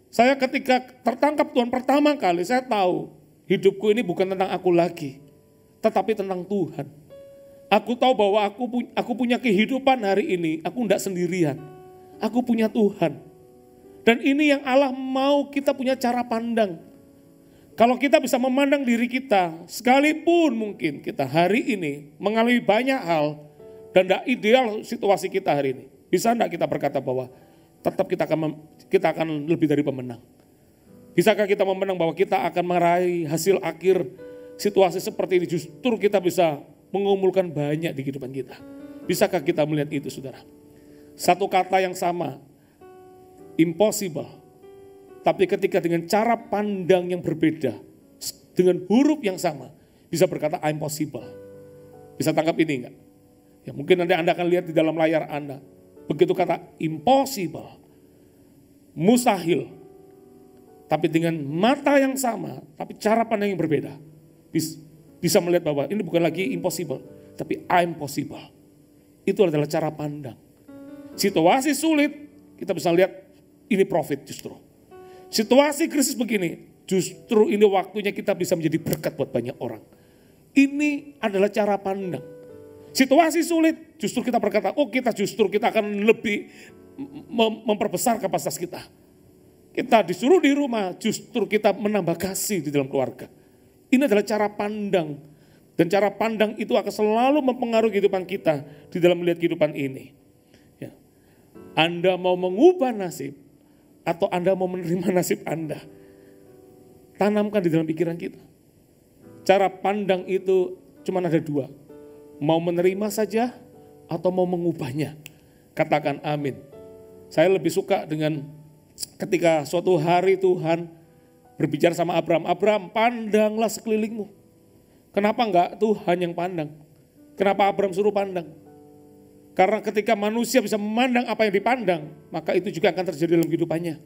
saya ketika tertangkap Tuhan pertama kali, saya tahu hidupku ini bukan tentang aku lagi, tetapi tentang Tuhan. Aku tahu bahwa aku punya kehidupan hari ini, aku tidak sendirian. Aku punya Tuhan. Dan ini yang Allah mau kita punya cara pandang. Kalau kita bisa memandang diri kita, sekalipun mungkin kita hari ini mengalami banyak hal dan tidak ideal situasi kita hari ini. Bisa tidak kita berkata bahwa tetap kita akan lebih dari pemenang? Bisakah kita memenang bahwa kita akan meraih hasil akhir situasi seperti ini, justru kita bisa mengumpulkan banyak di kehidupan kita? Bisakah kita melihat itu, saudara? Satu kata yang sama, impossible. Tapi ketika dengan cara pandang yang berbeda, dengan huruf yang sama, bisa berkata I'm possible. Bisa tangkap ini enggak? Ya mungkin nanti Anda akan lihat di dalam layar Anda. Begitu kata impossible, mustahil. Tapi dengan mata yang sama, tapi cara pandang yang berbeda. Bisa melihat bahwa ini bukan lagi impossible, tapi I'm possible. Itu adalah cara pandang. Situasi sulit, kita bisa lihat ini profit justru. Situasi krisis begini, justru ini waktunya kita bisa menjadi berkat buat banyak orang. Ini adalah cara pandang. Situasi sulit, justru kita berkata, kita akan lebih memperbesar kapasitas kita. Kita disuruh di rumah, justru kita menambah kasih di dalam keluarga. Ini adalah cara pandang. Dan cara pandang itu akan selalu mempengaruhi kehidupan kita di dalam melihat kehidupan ini. Ya. Anda mau mengubah nasib, atau Anda mau menerima nasib Anda. Tanamkan di dalam pikiran kita. Cara pandang itu cuma ada dua. Mau menerima saja atau mau mengubahnya. Katakan amin. Saya lebih suka dengan ketika suatu hari Tuhan berbicara sama Abraham. Abraham, pandanglah sekelilingmu. Kenapa enggak Tuhan yang pandang? Kenapa Abraham suruh pandang? Karena ketika manusia bisa memandang apa yang dipandang, maka itu juga akan terjadi dalam kehidupannya.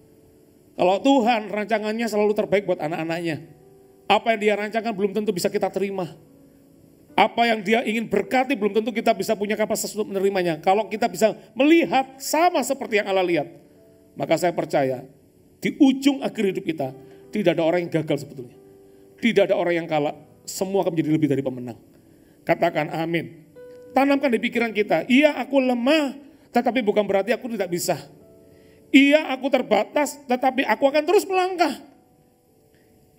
Kalau Tuhan rancangannya selalu terbaik buat anak-anaknya. Apa yang dia rancangkan belum tentu bisa kita terima. Apa yang dia ingin berkati belum tentu kita bisa punya kapasitas untuk menerimanya. Kalau kita bisa melihat sama seperti yang Allah lihat, maka saya percaya di ujung akhir hidup kita tidak ada orang yang gagal sebetulnya. Tidak ada orang yang kalah, semua akan menjadi lebih dari pemenang. Katakan amin. Tanamkan di pikiran kita, iya aku lemah, tetapi bukan berarti aku tidak bisa. Iya aku terbatas, tetapi aku akan terus melangkah.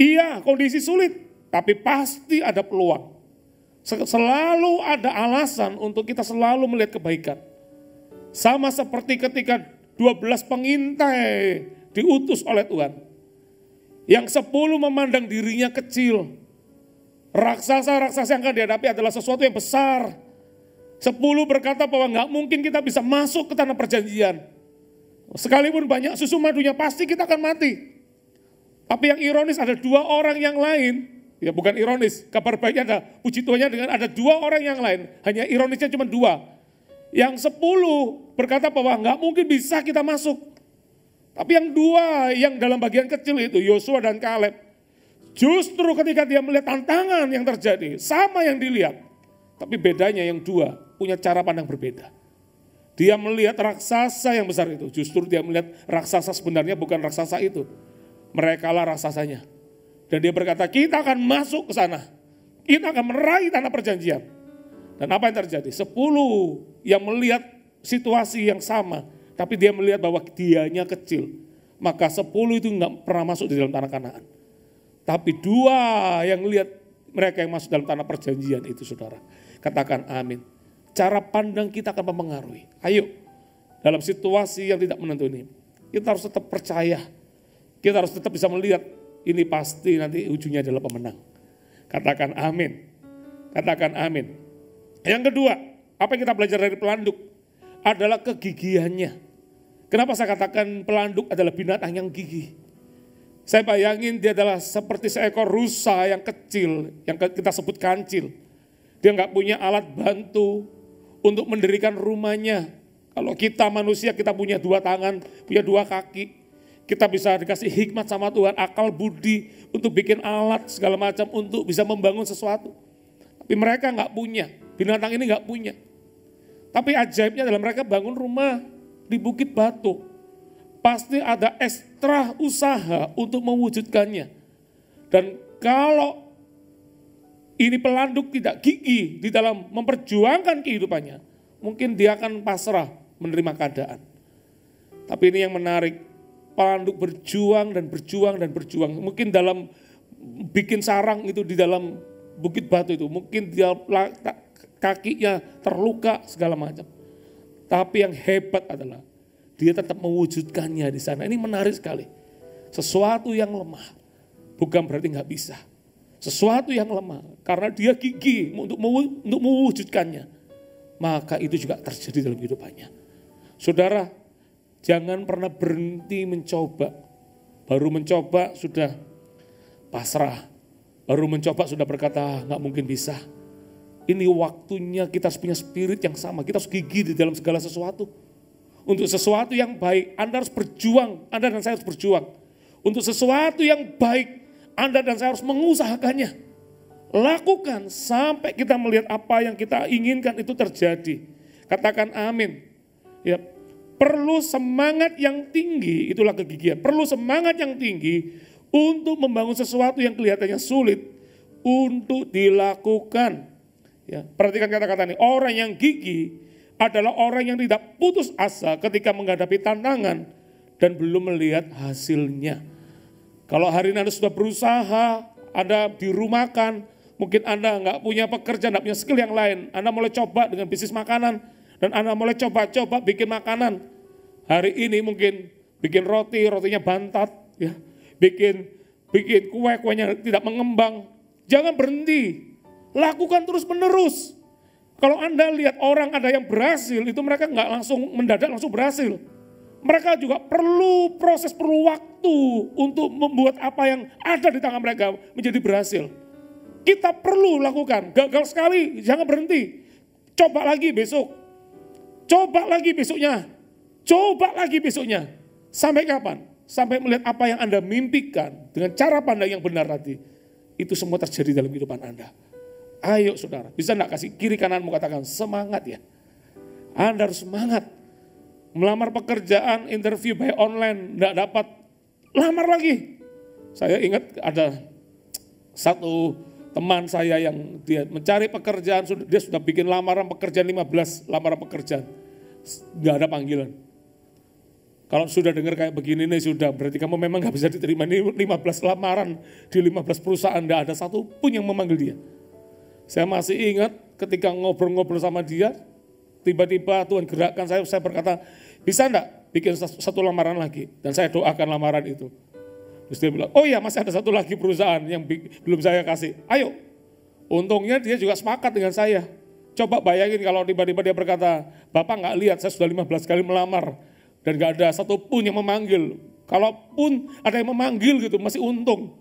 Iya kondisi sulit, tapi pasti ada peluang. Selalu ada alasan untuk kita selalu melihat kebaikan. Sama seperti ketika 12 pengintai diutus oleh Tuhan. Yang 10 memandang dirinya kecil. Raksasa-raksasa yang akan dihadapi adalah sesuatu yang besar. 10 berkata bahwa nggak mungkin kita bisa masuk ke tanah perjanjian. Sekalipun banyak susu madunya pasti kita akan mati. Tapi yang ironis ada 2 orang yang lain. Ya bukan ironis, kabar baiknya ada, puji Tuhannya dengan ada 2 orang yang lain. Hanya ironisnya cuma 2. Yang 10 berkata bahwa nggak mungkin bisa kita masuk. Tapi yang 2 yang dalam bagian kecil itu, Yosua dan Kaleb. Justru ketika dia melihat tantangan yang terjadi, sama yang dilihat. Tapi bedanya yang 2 punya cara pandang berbeda. Dia melihat raksasa yang besar itu, justru dia melihat raksasa sebenarnya bukan raksasa itu. Merekalah raksasanya. Dan dia berkata, kita akan masuk ke sana. Kita akan meraih tanah perjanjian. Dan apa yang terjadi? 10 yang melihat situasi yang sama, tapi dia melihat bahwa dianya kecil. Maka 10 itu enggak pernah masuk di dalam tanah Kanaan. Tapi 2 yang melihat mereka yang masuk dalam tanah perjanjian itu, saudara. Katakan amin. cara pandang kita akan mempengaruhi. Ayo, dalam situasi yang tidak menentu ini, kita harus tetap percaya. Kita harus tetap bisa melihat, ini pasti nanti ujungnya adalah pemenang. Katakan amin. Katakan amin. Yang kedua, apa yang kita belajar dari pelanduk adalah kegigihannya. Kenapa saya katakan pelanduk adalah binatang yang gigih? Saya bayangin dia adalah seperti seekor rusa yang kecil, yang kita sebut kancil. Dia nggak punya alat bantu untuk mendirikan rumahnya. Kalau kita manusia, kita punya 2 tangan, punya 2 kaki. Kita bisa dikasih hikmat sama Tuhan, akal budi untuk bikin alat segala macam untuk bisa membangun sesuatu. Tapi mereka nggak punya, binatang ini nggak punya. Tapi ajaibnya adalah mereka bangun rumah di Bukit Batu. Pasti ada ekstra usaha untuk mewujudkannya. Dan kalau ini pelanduk tidak gigih di dalam memperjuangkan kehidupannya, mungkin dia akan pasrah menerima keadaan. Tapi ini yang menarik, pelanduk berjuang dan berjuang dan berjuang. Mungkin dalam bikin sarang itu di dalam Bukit Batu itu, mungkin dia kakinya terluka segala macam. Tapi yang hebat adalah dia tetap mewujudkannya di sana. Ini menarik sekali. Sesuatu yang lemah bukan berarti nggak bisa. Sesuatu yang lemah karena dia gigih untuk mewujudkannya, maka itu juga terjadi dalam kehidupannya. Saudara, jangan pernah berhenti mencoba. Baru mencoba sudah pasrah. Baru mencoba sudah berkata nggak mungkin bisa. Ini waktunya kita harus punya spirit yang sama. Kita harus gigih di dalam segala sesuatu. Untuk sesuatu yang baik, Anda harus berjuang. Anda dan saya harus berjuang. Untuk sesuatu yang baik, Anda dan saya harus mengusahakannya. Lakukan sampai kita melihat apa yang kita inginkan itu terjadi. Katakan amin. Ya, perlu semangat yang tinggi, itulah kegigihan. Perlu semangat yang tinggi untuk membangun sesuatu yang kelihatannya sulit untuk dilakukan. Ya, perhatikan kata-kata ini. Orang yang gigih adalah orang yang tidak putus asa ketika menghadapi tantangan dan belum melihat hasilnya. Kalau hari ini Anda sudah berusaha, Anda dirumahkan, mungkin Anda nggak punya pekerjaan, nggak punya skill yang lain. Anda mulai coba dengan bisnis makanan, dan Anda mulai coba-coba bikin makanan. Hari ini mungkin bikin roti, rotinya bantat, ya, bikin kue, kuenya tidak mengembang. Jangan berhenti, lakukan terus menerus. Kalau Anda lihat orang ada yang berhasil, itu mereka nggak langsung mendadak langsung berhasil. Mereka juga perlu proses, perlu waktu untuk membuat apa yang ada di tangan mereka menjadi berhasil. Kita perlu lakukan, gagal sekali, jangan berhenti. Coba lagi besok, coba lagi besoknya, coba lagi besoknya. Sampai kapan? Sampai melihat apa yang Anda mimpikan dengan cara pandang yang benar tadi. Itu semua terjadi dalam kehidupan Anda. Ayo saudara, bisa enggak kasih kiri kananmu katakan semangat ya. Anda harus semangat. Melamar pekerjaan, interview by online, enggak dapat, lamar lagi. Saya ingat ada satu teman saya yang dia mencari pekerjaan, dia sudah bikin lamaran pekerjaan 15 lamaran pekerjaan. Enggak ada panggilan. Kalau sudah dengar kayak begini nih sudah berarti kamu memang enggak bisa diterima. Ini 15 lamaran di 15 perusahaan, enggak ada satu pun yang memanggil dia. Saya masih ingat ketika ngobrol-ngobrol sama dia, tiba-tiba Tuhan gerakkan saya berkata, bisa enggak bikin satu lamaran lagi? Dan saya doakan lamaran itu. Terus dia bilang, oh iya masih ada satu lagi perusahaan yang belum saya kasih. Ayo. Untungnya dia juga sepakat dengan saya. Coba bayangin kalau tiba-tiba dia berkata, Bapak enggak lihat saya sudah 15 kali melamar. Dan enggak ada satu pun yang memanggil. Kalaupun ada yang memanggil gitu masih untung.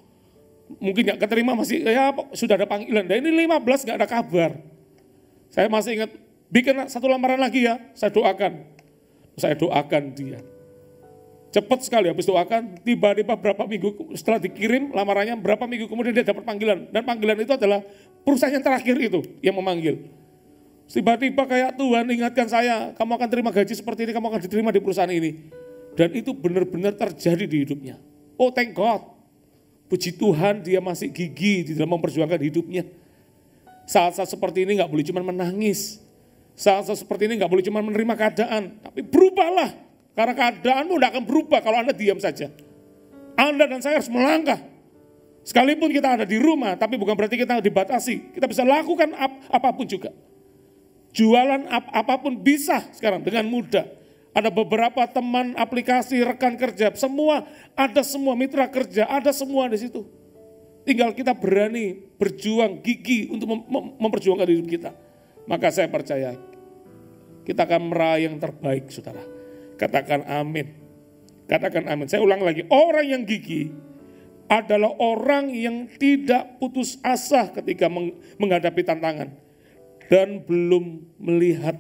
Mungkin enggak keterima masih, ya sudah ada panggilan. Dan ini 15 enggak ada kabar. Saya masih ingat, bikin satu lamaran lagi ya, saya doakan. Saya doakan dia. Cepat sekali habis doakan, tiba-tiba berapa minggu setelah dikirim lamarannya, berapa minggu kemudian dia dapat panggilan. Dan panggilan itu adalah perusahaan yang terakhir itu yang memanggil. Tiba-tiba kayak Tuhan ingatkan saya, kamu akan terima gaji seperti ini, kamu akan diterima di perusahaan ini. Dan itu benar-benar terjadi di hidupnya. Oh thank God. Puji Tuhan dia masih gigih di dalam memperjuangkan hidupnya. Saat-saat seperti ini gak boleh cuma menangis. Saat-saat seperti ini gak boleh cuma menerima keadaan. Tapi berubahlah. Karena keadaanmu gak akan berubah kalau Anda diam saja. Anda dan saya harus melangkah. Sekalipun kita ada di rumah, tapi bukan berarti kita dibatasi. Kita bisa lakukan apapun juga. Jualan apapun bisa sekarang dengan mudah. Ada beberapa teman, aplikasi, rekan kerja, semua ada, semua mitra kerja, ada semua di situ. Tinggal kita berani berjuang gigih untuk memperjuangkan hidup kita. Maka saya percaya kita akan meraih yang terbaik, saudara. Katakan amin. Katakan amin. Saya ulang lagi, orang yang gigih adalah orang yang tidak putus asa ketika menghadapi tantangan dan belum melihat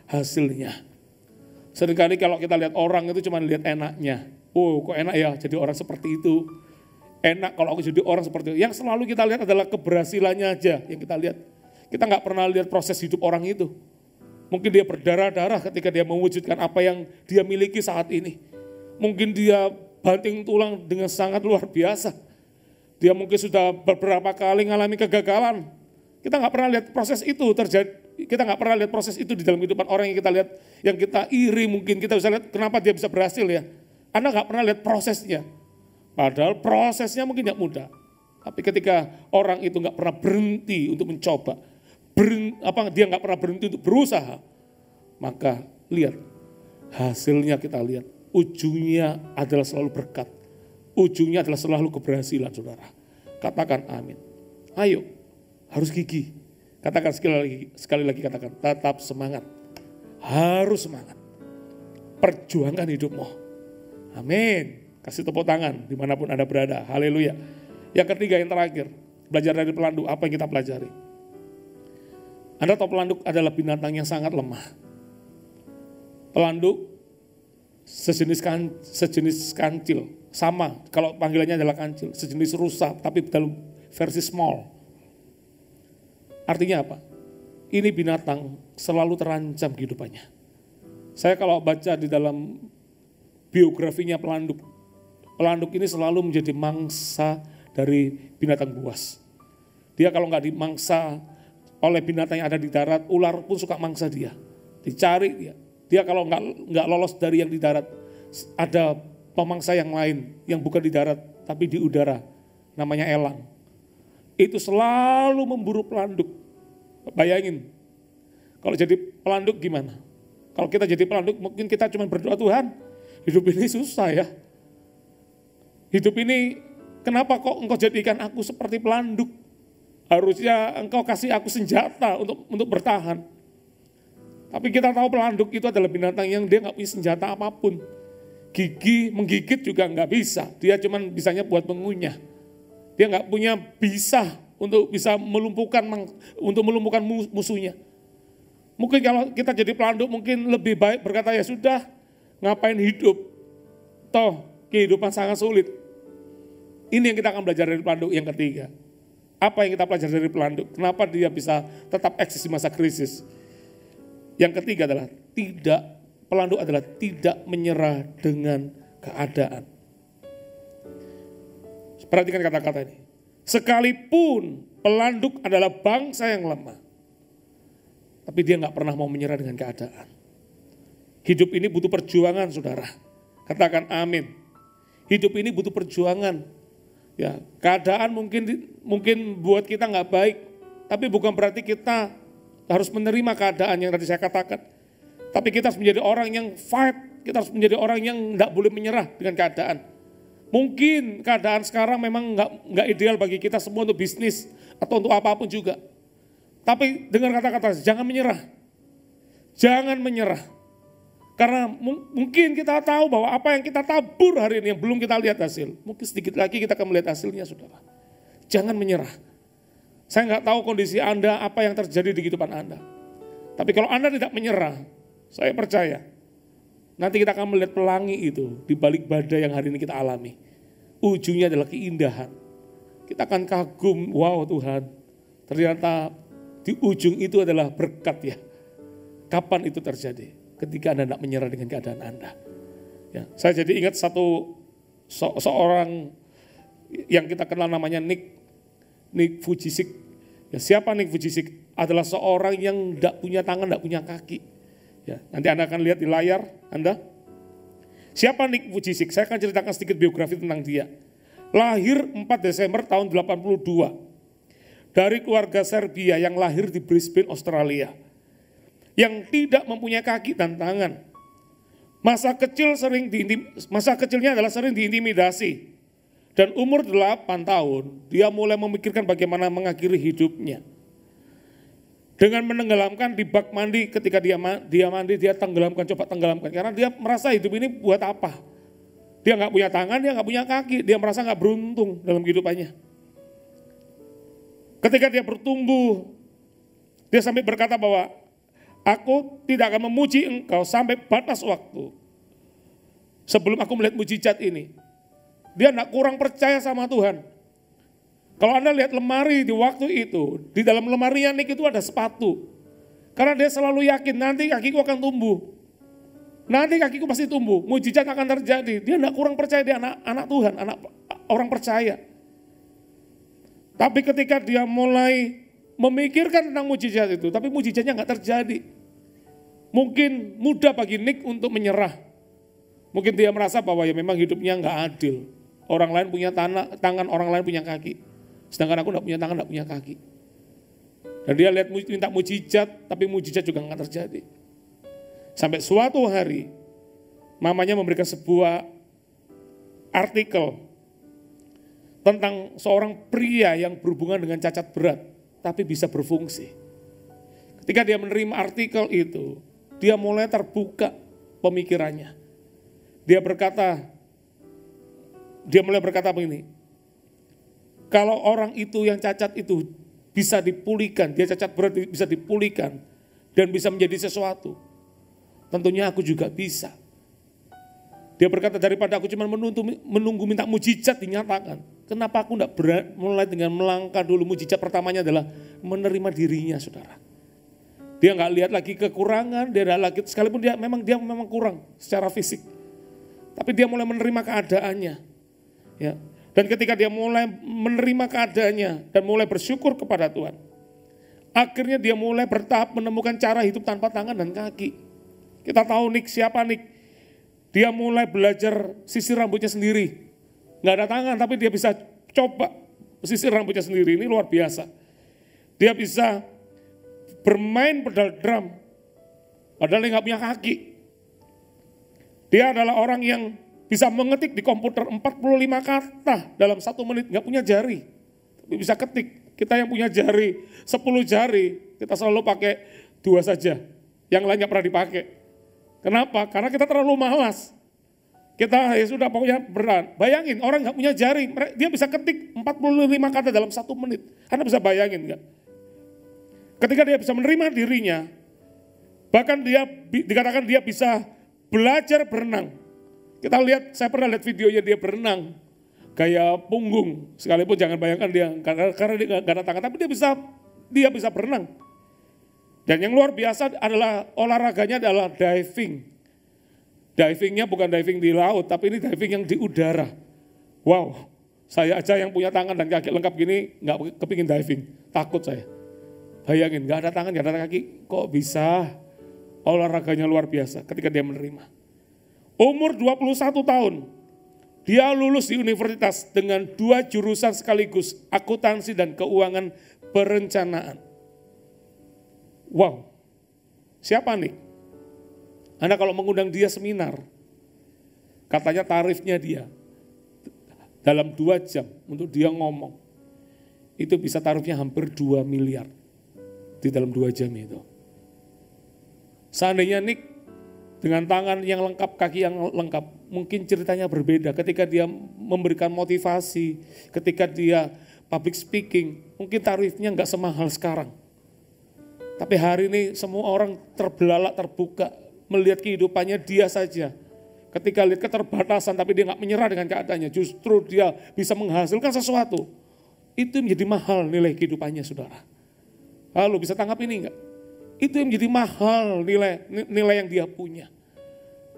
hasilnya. Seringkali kalau kita lihat orang itu cuma lihat enaknya. Oh, kok enak ya jadi orang seperti itu. Enak kalau aku jadi orang seperti itu. Yang selalu kita lihat adalah keberhasilannya aja yang kita lihat. Kita nggak pernah lihat proses hidup orang itu. Mungkin dia berdarah-darah ketika dia mewujudkan apa yang dia miliki saat ini. Mungkin dia banting tulang dengan sangat luar biasa. Dia mungkin sudah beberapa kali mengalami kegagalan. Kita nggak pernah lihat proses itu terjadi. Kita nggak pernah lihat proses itu di dalam kehidupan orang yang kita lihat, yang kita iri mungkin, kita bisa lihat kenapa dia bisa berhasil ya. Anda nggak pernah lihat prosesnya. Padahal prosesnya mungkin tidak mudah. Tapi ketika orang itu nggak pernah berhenti untuk mencoba, dia nggak pernah berhenti untuk berusaha, maka lihat hasilnya, kita lihat ujungnya adalah selalu berkat. Ujungnya adalah selalu keberhasilan, saudara. Katakan amin. Ayo, harus gigih. Katakan sekali lagi katakan, tetap semangat. Harus semangat. Perjuangkan hidupmu. Amin. Kasih tepuk tangan dimanapun Anda berada. Haleluya. Yang ketiga, yang terakhir. Belajar dari pelanduk. Apa yang kita pelajari? Anda tahu pelanduk adalah binatang yang sangat lemah. Pelanduk sejenis kancil. Sama, kalau panggilannya adalah kancil. Sejenis rusa, tapi dalam versi small. Artinya apa? Ini binatang selalu terancam kehidupannya. Saya kalau baca di dalam biografinya pelanduk, pelanduk ini selalu menjadi mangsa dari binatang buas. Dia kalau nggak dimangsa oleh binatang yang ada di darat, ular pun suka mangsa dia. Dicari dia. Dia kalau nggak lolos dari yang di darat, ada pemangsa yang lain yang bukan di darat tapi di udara, namanya elang. Itu selalu memburu pelanduk. Bayangin, kalau jadi pelanduk gimana? Kalau kita jadi pelanduk mungkin kita cuma berdoa, Tuhan, hidup ini susah ya. Hidup ini kenapa kok engkau jadikan aku seperti pelanduk? Harusnya engkau kasih aku senjata untuk bertahan. Tapi kita tahu pelanduk itu adalah binatang yang dia nggak punya senjata apapun. Gigi, menggigit juga nggak bisa. Dia cuma bisanya buat mengunyah. Dia nggak punya bisa untuk bisa melumpuhkan musuhnya. Mungkin kalau kita jadi pelanduk mungkin lebih baik berkata, ya sudah, ngapain hidup? Toh kehidupan sangat sulit. Ini yang kita akan belajar dari pelanduk yang ketiga. Apa yang kita pelajari dari pelanduk? Kenapa dia bisa tetap eksis di masa krisis? Yang ketiga adalah pelanduk adalah tidak menyerah dengan keadaan. Perhatikan kata-kata ini. Sekalipun pelanduk adalah bangsa yang lemah, tapi dia nggak pernah mau menyerah dengan keadaan. Hidup ini butuh perjuangan, saudara. Katakan amin. Hidup ini butuh perjuangan. Ya, keadaan mungkin buat kita nggak baik, tapi bukan berarti kita harus menerima keadaan yang tadi saya katakan. Tapi kita harus menjadi orang yang fight. Kita harus menjadi orang yang nggak boleh menyerah dengan keadaan. Mungkin keadaan sekarang memang nggak ideal bagi kita semua untuk bisnis atau untuk apapun juga. Tapi dengar kata-kata, jangan menyerah. Jangan menyerah. Karena mungkin kita tahu bahwa apa yang kita tabur hari ini yang belum kita lihat hasil. Mungkin sedikit lagi kita akan melihat hasilnya, saudara. Jangan menyerah. Saya nggak tahu kondisi Anda, apa yang terjadi di kehidupan Anda. Tapi kalau Anda tidak menyerah, saya percaya nanti kita akan melihat pelangi itu di balik badai yang hari ini kita alami. Ujungnya adalah keindahan. Kita akan kagum, wow Tuhan, ternyata di ujung itu adalah berkat ya. Kapan itu terjadi? Ketika Anda tidak menyerah dengan keadaan Anda. Ya, saya jadi ingat seorang yang kita kenal namanya Nick Vujicic. Ya, siapa Nick Vujicic? Adalah seorang yang tidak punya tangan, tidak punya kaki. Ya, nanti Anda akan lihat di layar Anda. Siapa Nick Vujicic? Saya akan ceritakan sedikit biografi tentang dia. Lahir 4 Desember tahun 82. Dari keluarga Serbia yang lahir di Brisbane, Australia. yang tidak mempunyai kaki dan tangan. Masa kecilnya adalah sering diintimidasi. Dan umur 8 tahun, dia mulai memikirkan bagaimana mengakhiri hidupnya. Dengan menenggelamkan di bak mandi, ketika dia mandi, dia coba tenggelamkan. Karena dia merasa hidup ini buat apa? Dia nggak punya tangan, dia nggak punya kaki, dia merasa nggak beruntung dalam kehidupannya. Ketika dia bertumbuh, dia sampai berkata bahwa aku tidak akan memuji engkau sampai batas waktu sebelum aku melihat mujizat ini. Dia tidak kurang percaya sama Tuhan. Kalau Anda lihat lemari di waktu itu, di dalam lemarinya Nick itu ada sepatu. Karena dia selalu yakin nanti kakiku akan tumbuh. Nanti kakiku pasti tumbuh, mujizat akan terjadi. Dia tidak kurang percaya, dia anak Tuhan, anak orang percaya. Tapi ketika dia mulai memikirkan tentang mujizat itu, tapi mujizatnya nggak terjadi. Mungkin mudah bagi Nick untuk menyerah. Mungkin dia merasa bahwa ya memang hidupnya nggak adil. Orang lain punya tangan, orang lain punya kaki. Sedangkan aku nggak punya tangan, nggak punya kaki. Dan dia lihat minta mujizat, tapi mujizat juga nggak terjadi. Sampai suatu hari, mamanya memberikan sebuah artikel tentang seorang pria yang berhubungan dengan cacat berat, tapi bisa berfungsi. Ketika dia menerima artikel itu, dia mulai terbuka pemikirannya. Dia mulai berkata begini, kalau orang itu yang cacat itu bisa dipulihkan, dia cacat berat bisa dipulihkan dan bisa menjadi sesuatu, tentunya aku juga bisa. Dia berkata, daripada aku cuma menunggu minta mujizat dinyatakan, kenapa aku tidak mulai dengan melangkah dulu. Mujizat pertamanya adalah menerima dirinya, saudara. Dia nggak lihat lagi kekurangan, dia nggak lagi, sekalipun dia memang kurang secara fisik. Tapi dia mulai menerima keadaannya. Ya. Dan ketika dia mulai menerima keadaannya dan mulai bersyukur kepada Tuhan, akhirnya dia mulai bertahap menemukan cara hidup tanpa tangan dan kaki. Kita tahu Nick, siapa Nick? Dia mulai belajar sisir rambutnya sendiri. Nggak ada tangan tapi dia bisa coba sisir rambutnya sendiri, ini luar biasa. Dia bisa bermain pedal drum, padahal dia nggak punya kaki. Dia adalah orang yang bisa mengetik di komputer 45 kata dalam 1 menit, nggak punya jari, tapi bisa ketik. Kita yang punya jari, 10 jari, kita selalu pakai 2 saja, yang lain nggak pernah dipakai. Kenapa? Karena kita terlalu malas. Kita ya sudah pokoknya berat. Bayangin orang nggak punya jari, dia bisa ketik 45 kata dalam 1 menit. Anda bisa bayangin nggak? Ketika dia bisa menerima dirinya, bahkan dia dikatakan dia bisa belajar berenang. Kita lihat, saya pernah lihat videonya dia berenang, kayak punggung. Sekalipun jangan bayangkan dia, karena dia nggak ada tangan, tapi dia bisa berenang. Dan yang luar biasa adalah olahraganya adalah diving. Divingnya bukan diving di laut, tapi ini diving yang di udara. Wow, saya aja yang punya tangan dan kaki lengkap gini nggak kepingin diving, takut saya. Bayangin, nggak ada tangan, nggak ada kaki, kok bisa? Olahraganya luar biasa ketika dia menerima. Umur 21 tahun, dia lulus di universitas dengan 2 jurusan sekaligus, akuntansi dan keuangan perencanaan. Wow, siapa nih? Anda kalau mengundang dia seminar, katanya tarifnya dia dalam 2 jam untuk dia ngomong, itu bisa tarifnya hampir 2 miliar di dalam 2 jam itu. Seandainya Nick dengan tangan yang lengkap, kaki yang lengkap, mungkin ceritanya berbeda. Ketika dia memberikan motivasi, ketika dia public speaking, mungkin tarifnya nggak semahal sekarang. Tapi hari ini semua orang terbelalak, terbuka, melihat kehidupannya dia saja. Ketika lihat keterbatasan tapi dia nggak menyerah dengan keadaannya, justru dia bisa menghasilkan sesuatu. Itu menjadi mahal nilai kehidupannya, saudara. Lalu bisa tangkap ini enggak? Itu yang menjadi mahal nilai yang dia punya.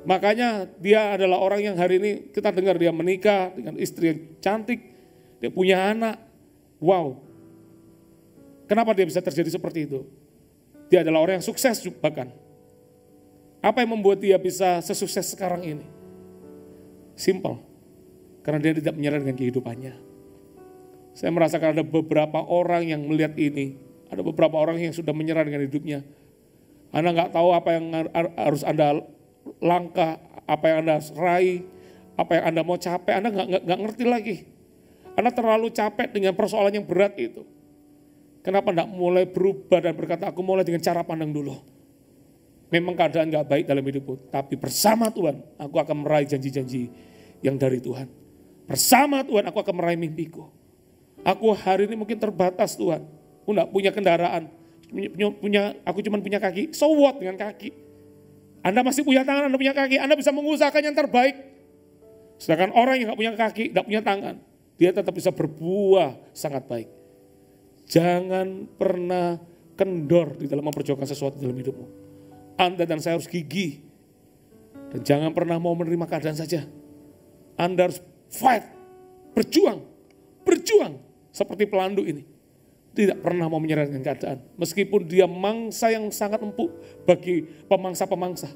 Makanya dia adalah orang yang hari ini kita dengar dia menikah dengan istri yang cantik, dia punya anak. Wow. Kenapa dia bisa terjadi seperti itu? Dia adalah orang yang sukses bahkan. Apa yang membuat dia bisa sesukses sekarang ini? Simple. Karena dia tidak menyerah dengan kehidupannya. Saya merasakan ada beberapa orang yang melihat ini. Ada beberapa orang yang sudah menyerah dengan hidupnya. Anda nggak tahu apa yang harus Anda langkah, apa yang Anda raih, apa yang Anda mau capai, Anda nggak ngerti lagi. Anda terlalu capek dengan persoalan yang berat itu. Kenapa enggak mulai berubah dan berkata, aku mulai dengan cara pandang dulu. Memang keadaan nggak baik dalam hidupku, tapi bersama Tuhan aku akan meraih janji-janji yang dari Tuhan. Bersama Tuhan aku akan meraih mimpiku. Aku hari ini mungkin terbatas Tuhan. Aku enggak punya kendaraan, aku cuma punya kaki. So what dengan kaki? Anda masih punya tangan, Anda punya kaki, Anda bisa mengusahakan yang terbaik. Sedangkan orang yang nggak punya kaki, nggak punya tangan, dia tetap bisa berbuah sangat baik. Jangan pernah kendor di dalam memperjuangkan sesuatu dalam hidupmu. Anda dan saya harus gigih. Dan jangan pernah mau menerima keadaan saja. Anda harus fight, berjuang. Seperti pelandu ini. Tidak pernah mau menyerah dengan keadaan. Meskipun dia mangsa yang sangat empuk bagi pemangsa-pemangsa.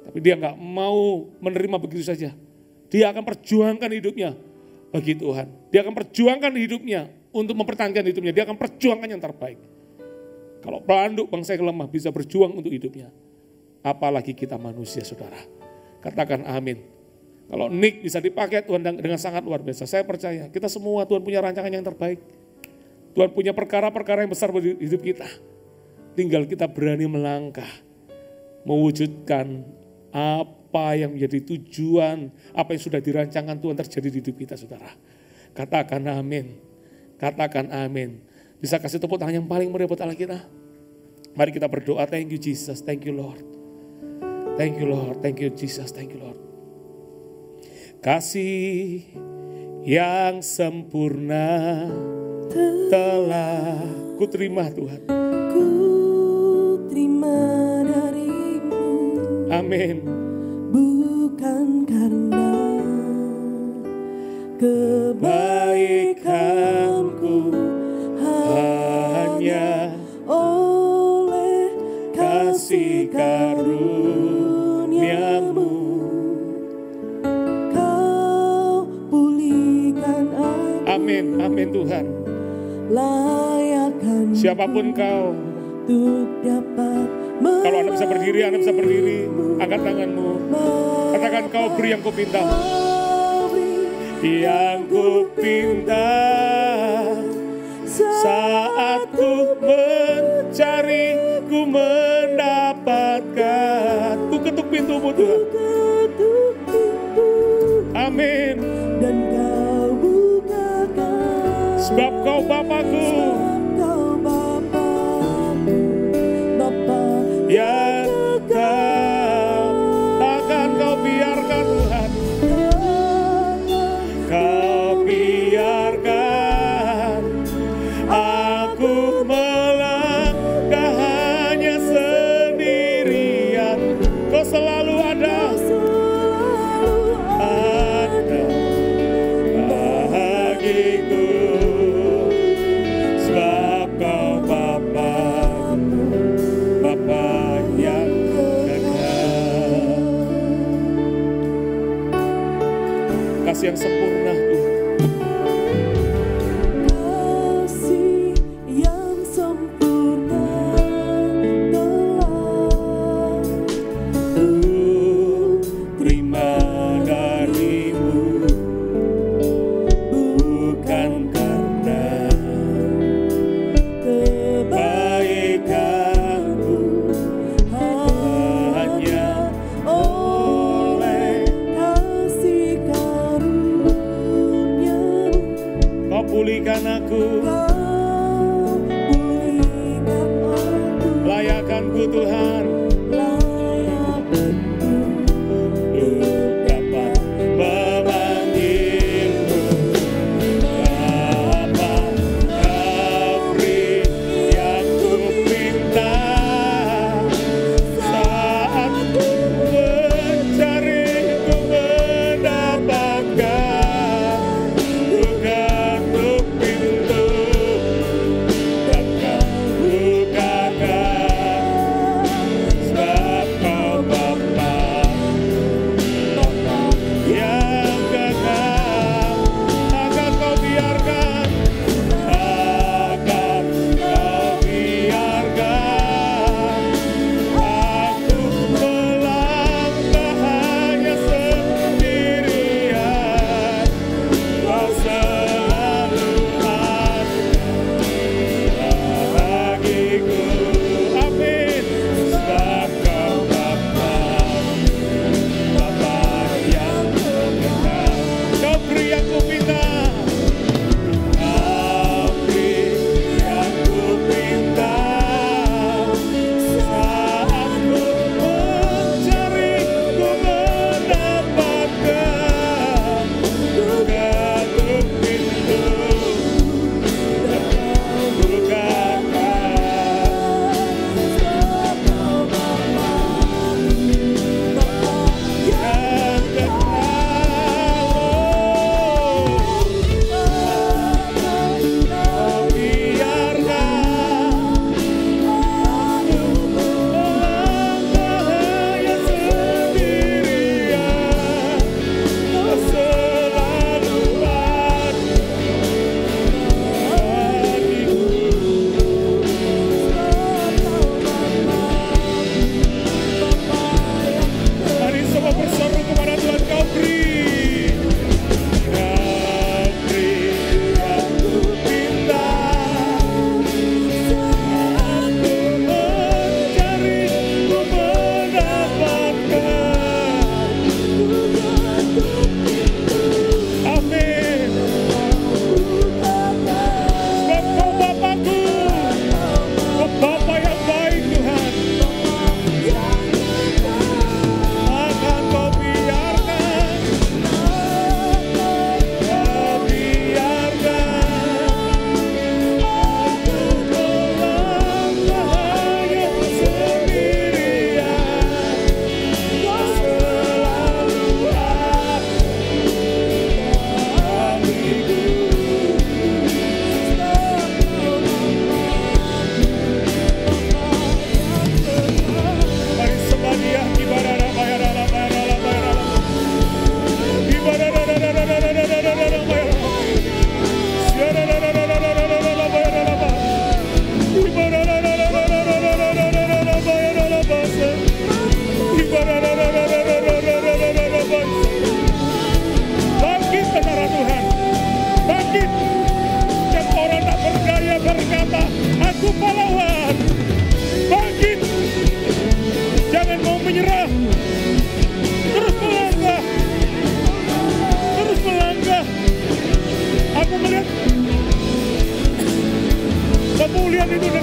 Tapi dia nggak mau menerima begitu saja. Dia akan perjuangkan hidupnya bagi Tuhan. Dia akan perjuangkan hidupnya untuk mempertahankan hidupnya. Dia akan perjuangkan yang terbaik. Kalau pelanduk bangsa yang lemah bisa berjuang untuk hidupnya. Apalagi kita manusia, saudara. Katakan amin. Kalau nik bisa dipakai Tuhan dengan sangat luar biasa. Saya percaya kita semua Tuhan punya rancangan yang terbaik. Tuhan punya perkara-perkara yang besar bagi hidup kita. Tinggal kita berani melangkah. Mewujudkan apa yang menjadi tujuan, apa yang sudah dirancangkan Tuhan terjadi di hidup kita, saudara. Katakan amin. Katakan amin. Bisa kasih tepuk tangan yang paling meriah buat Allah kita. Mari kita berdoa. Thank you Jesus, thank you Lord. Thank you Lord, thank you Jesus, thank you Lord. Kasih yang sempurna telah kuterima Tuhan. Kuterima darimu. Amin. Bukan karena kebaikanku, hanya oleh kasih karuniamu. Kau pulihkan aku. Amin, amin Tuhan. Layakkan Siapapun kau, untuk dapat kalau Anda bisa berdiri, Anda bisa berdiri. Angkat tanganmu. Katakan kau beri yang kupinta. Yang kupinta saat ku mencari, ku mendapatkan. Ku ketuk pintumu Tuhan. Amin. Dan kau bukakan. Sebab kau Bapakku. Yang takkan kau biarkan Tuhan. Kau biarkan aku melangkah hanya sendirian. Kau selalu ada. Ada bagiku. Sebab kau Bapakku, Bapa yang kekal. Kasih yang sempurna Tuhan. Kasih yang sempurna telah Terima darimu, bukan karena kebaikanku, hanya oleh kasih karunia-Mu. kau pulihkan aku. Kau pulihkan aku. Layakkanku Tuhan, Layakkanku untuk dapat memanggilmu. Apa kau beri yang ku minta saat ku mencari, ku mendapatkan. Ku ketuk pintu dan kau bukakan.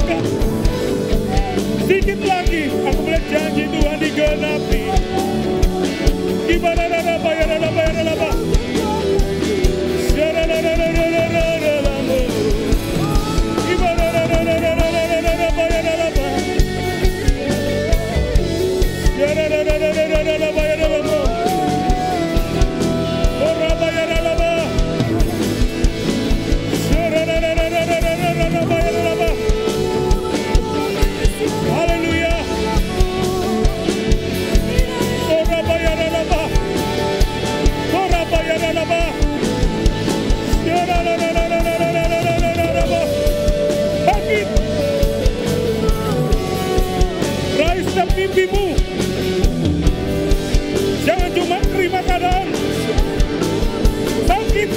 dekat. Sedikit lagi, aku melihat janji Tuhan digenapi. Gimana raba ya raba ya raba. Mimpimu. Jangan cuma terima keadaan. Bangkit.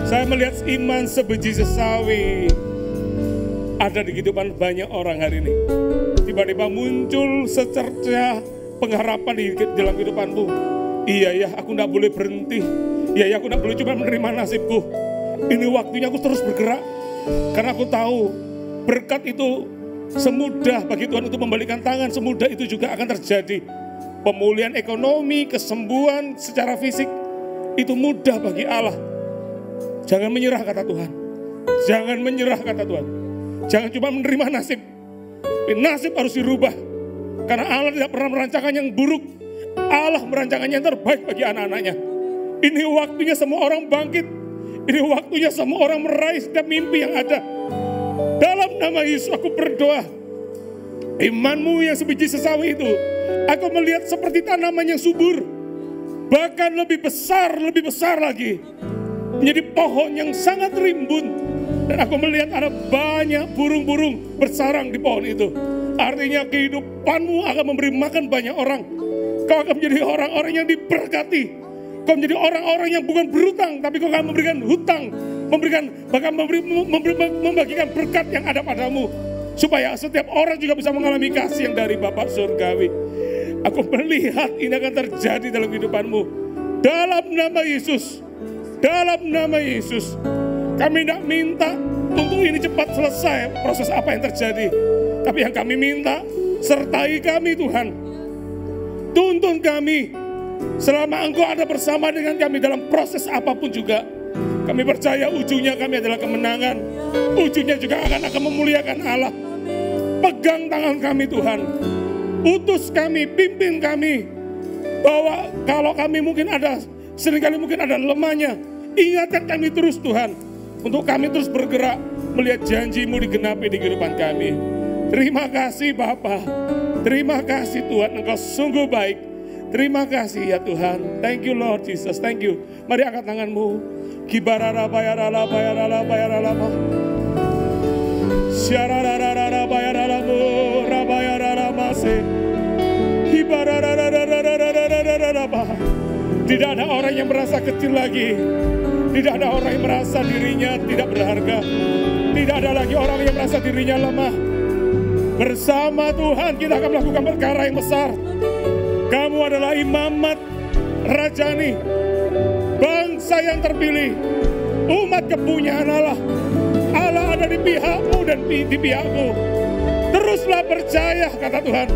Saya melihat iman sebiji sesawi ada di kehidupan banyak orang hari ini. Tiba-tiba muncul secerca pengharapan di dalam kehidupanmu. Iya ya, aku tidak boleh berhenti. Iya ya, aku tidak boleh cuma menerima nasibku. Ini waktunya aku terus bergerak. Karena aku tahu berkat itu semudah bagi Tuhan untuk membalikan tangan. Semudah itu juga akan terjadi. Pemulihan ekonomi, kesembuhan secara fisik, itu mudah bagi Allah. Jangan menyerah kata Tuhan. Jangan menyerah kata Tuhan. Jangan cuma menerima nasib. Nasib harus dirubah. Karena Allah tidak pernah merancangkan yang buruk. Allah merancangkan yang terbaik bagi anak-anaknya. Ini waktunya semua orang bangkit. Ini waktunya semua orang meraih setiap mimpi yang ada. Dalam nama Yesus aku berdoa. Imanmu yang sebiji sesawi itu, aku melihat seperti tanaman yang subur. Bahkan lebih besar lagi. Menjadi pohon yang sangat rimbun. Dan aku melihat ada banyak burung-burung bersarang di pohon itu. Artinya kehidupanmu akan memberi makan banyak orang. Kau akan menjadi orang-orang yang diberkati. Kau menjadi orang-orang yang bukan berhutang, tapi kau akan memberikan hutang. Membagikan berkat yang ada padamu. Supaya setiap orang juga bisa mengalami kasih yang dari Bapa Surgawi. Aku melihat ini akan terjadi dalam kehidupanmu. Dalam nama Yesus. Dalam nama Yesus. Kami tidak minta untuk ini cepat selesai proses apa yang terjadi. Tapi yang kami minta, sertai kami Tuhan. Tuntun kami. Selama Engkau ada bersama dengan kami dalam proses apapun juga. Kami percaya ujungnya kami adalah kemenangan. Ujungnya juga akan memuliakan Allah. Pegang tangan kami Tuhan. Utus kami, pimpin kami. Bahwa kalau kami mungkin ada, seringkali mungkin ada lemahnya. Ingatkan kami terus Tuhan. Untuk kami terus bergerak melihat janji-Mu digenapi di kehidupan kami. Terima kasih Bapa. Terima kasih Tuhan, Engkau sungguh baik. Terima kasih ya Tuhan. Thank you Lord Jesus, thank you. Mari angkat tanganmu. Kibarara bayarala bayarala bayarala. Syarararara bayarala mu rabayarala mase. Kibararararararararararara. Tidak ada orang yang merasa kecil lagi. Tidak ada orang yang merasa dirinya tidak berharga. Tidak ada lagi orang yang merasa dirinya lemah. Bersama Tuhan kita akan melakukan perkara yang besar. Kamu adalah imamat rajani. Bangsa yang terpilih. Umat kepunyaan Allah. Allah ada di pihakmu dan di pihakku. Teruslah percaya kata Tuhan.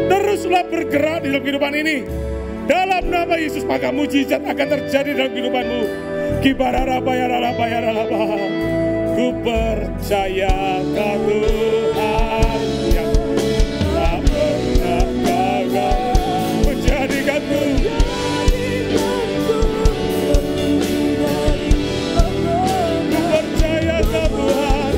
Teruslah bergerak di dalam kehidupan ini. Dalam nama Yesus maka mujizat akan terjadi dalam kehidupanmu. Ku percaya ke Tuhan yang tak pernah gagal menjadikanku. Ku percaya ke Tuhan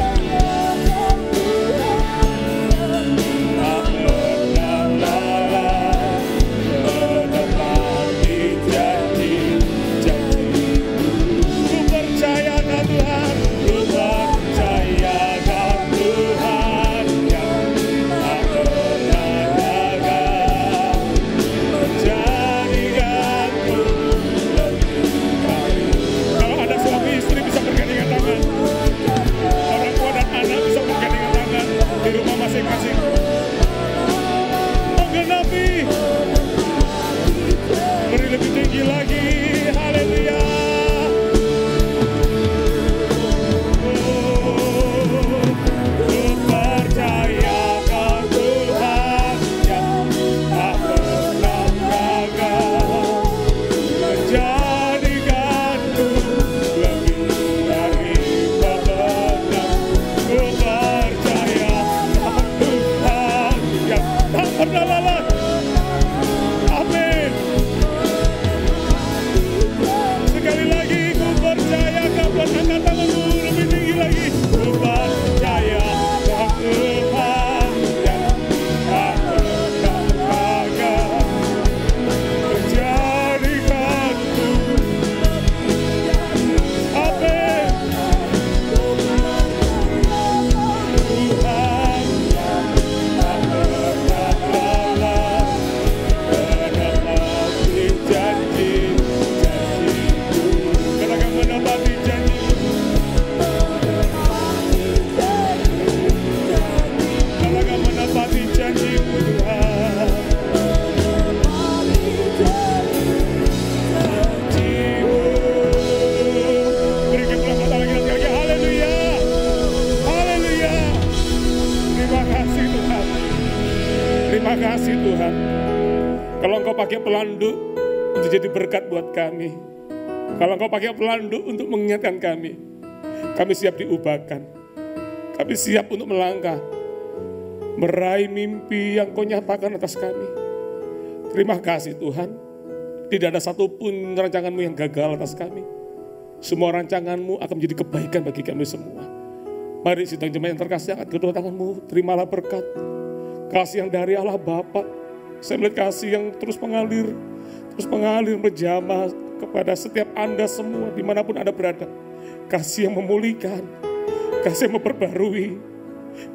tak pernah lalai. Terima kasih Tuhan. Kalau Engkau pakai pelanduk untuk jadi berkat buat kami. Kalau Engkau pakai pelanduk untuk mengingatkan kami siap diubahkan. Kami siap untuk melangkah, meraih mimpi yang Kau nyatakan atas kami. Terima kasih Tuhan. Tidak ada satupun rancangan-Mu yang gagal atas kami. Semua rancangan-Mu akan menjadi kebaikan bagi kami semua. Mari sidang jemaat yang terkasih, angkat kedua tangan-Mu, terimalah berkat. Kasih yang dari Allah Bapa. Saya melihat kasih yang terus mengalir menjamah kepada setiap Anda semua, dimanapun Anda berada. Kasih yang memulihkan, kasih yang memperbarui,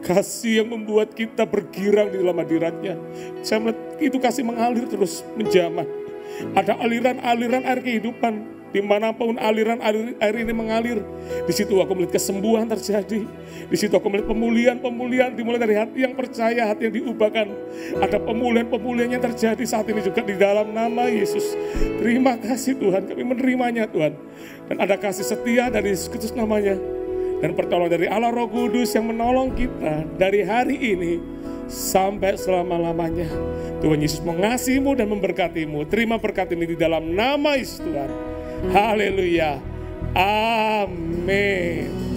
kasih yang membuat kita bergirang di dalam hadirat-Nya. Saya melihat itu kasih mengalir terus menjamah. Ada aliran-aliran air kehidupan. Dimanapun aliran air ini mengalir, di situ aku melihat kesembuhan terjadi. Di situ aku melihat pemulihan dimulai dari hati yang percaya, hati yang diubahkan. Ada pemulihan yang terjadi saat ini juga di dalam nama Yesus. Terima kasih Tuhan, kami menerimanya Tuhan. Dan ada kasih setia dari Yesus Kristus namanya. Dan pertolongan dari Allah Roh Kudus yang menolong kita dari hari ini sampai selama-lamanya. Tuhan Yesus mengasihimu dan memberkatimu. Terima berkat ini di dalam nama Yesus Tuhan. Haleluya. Amin.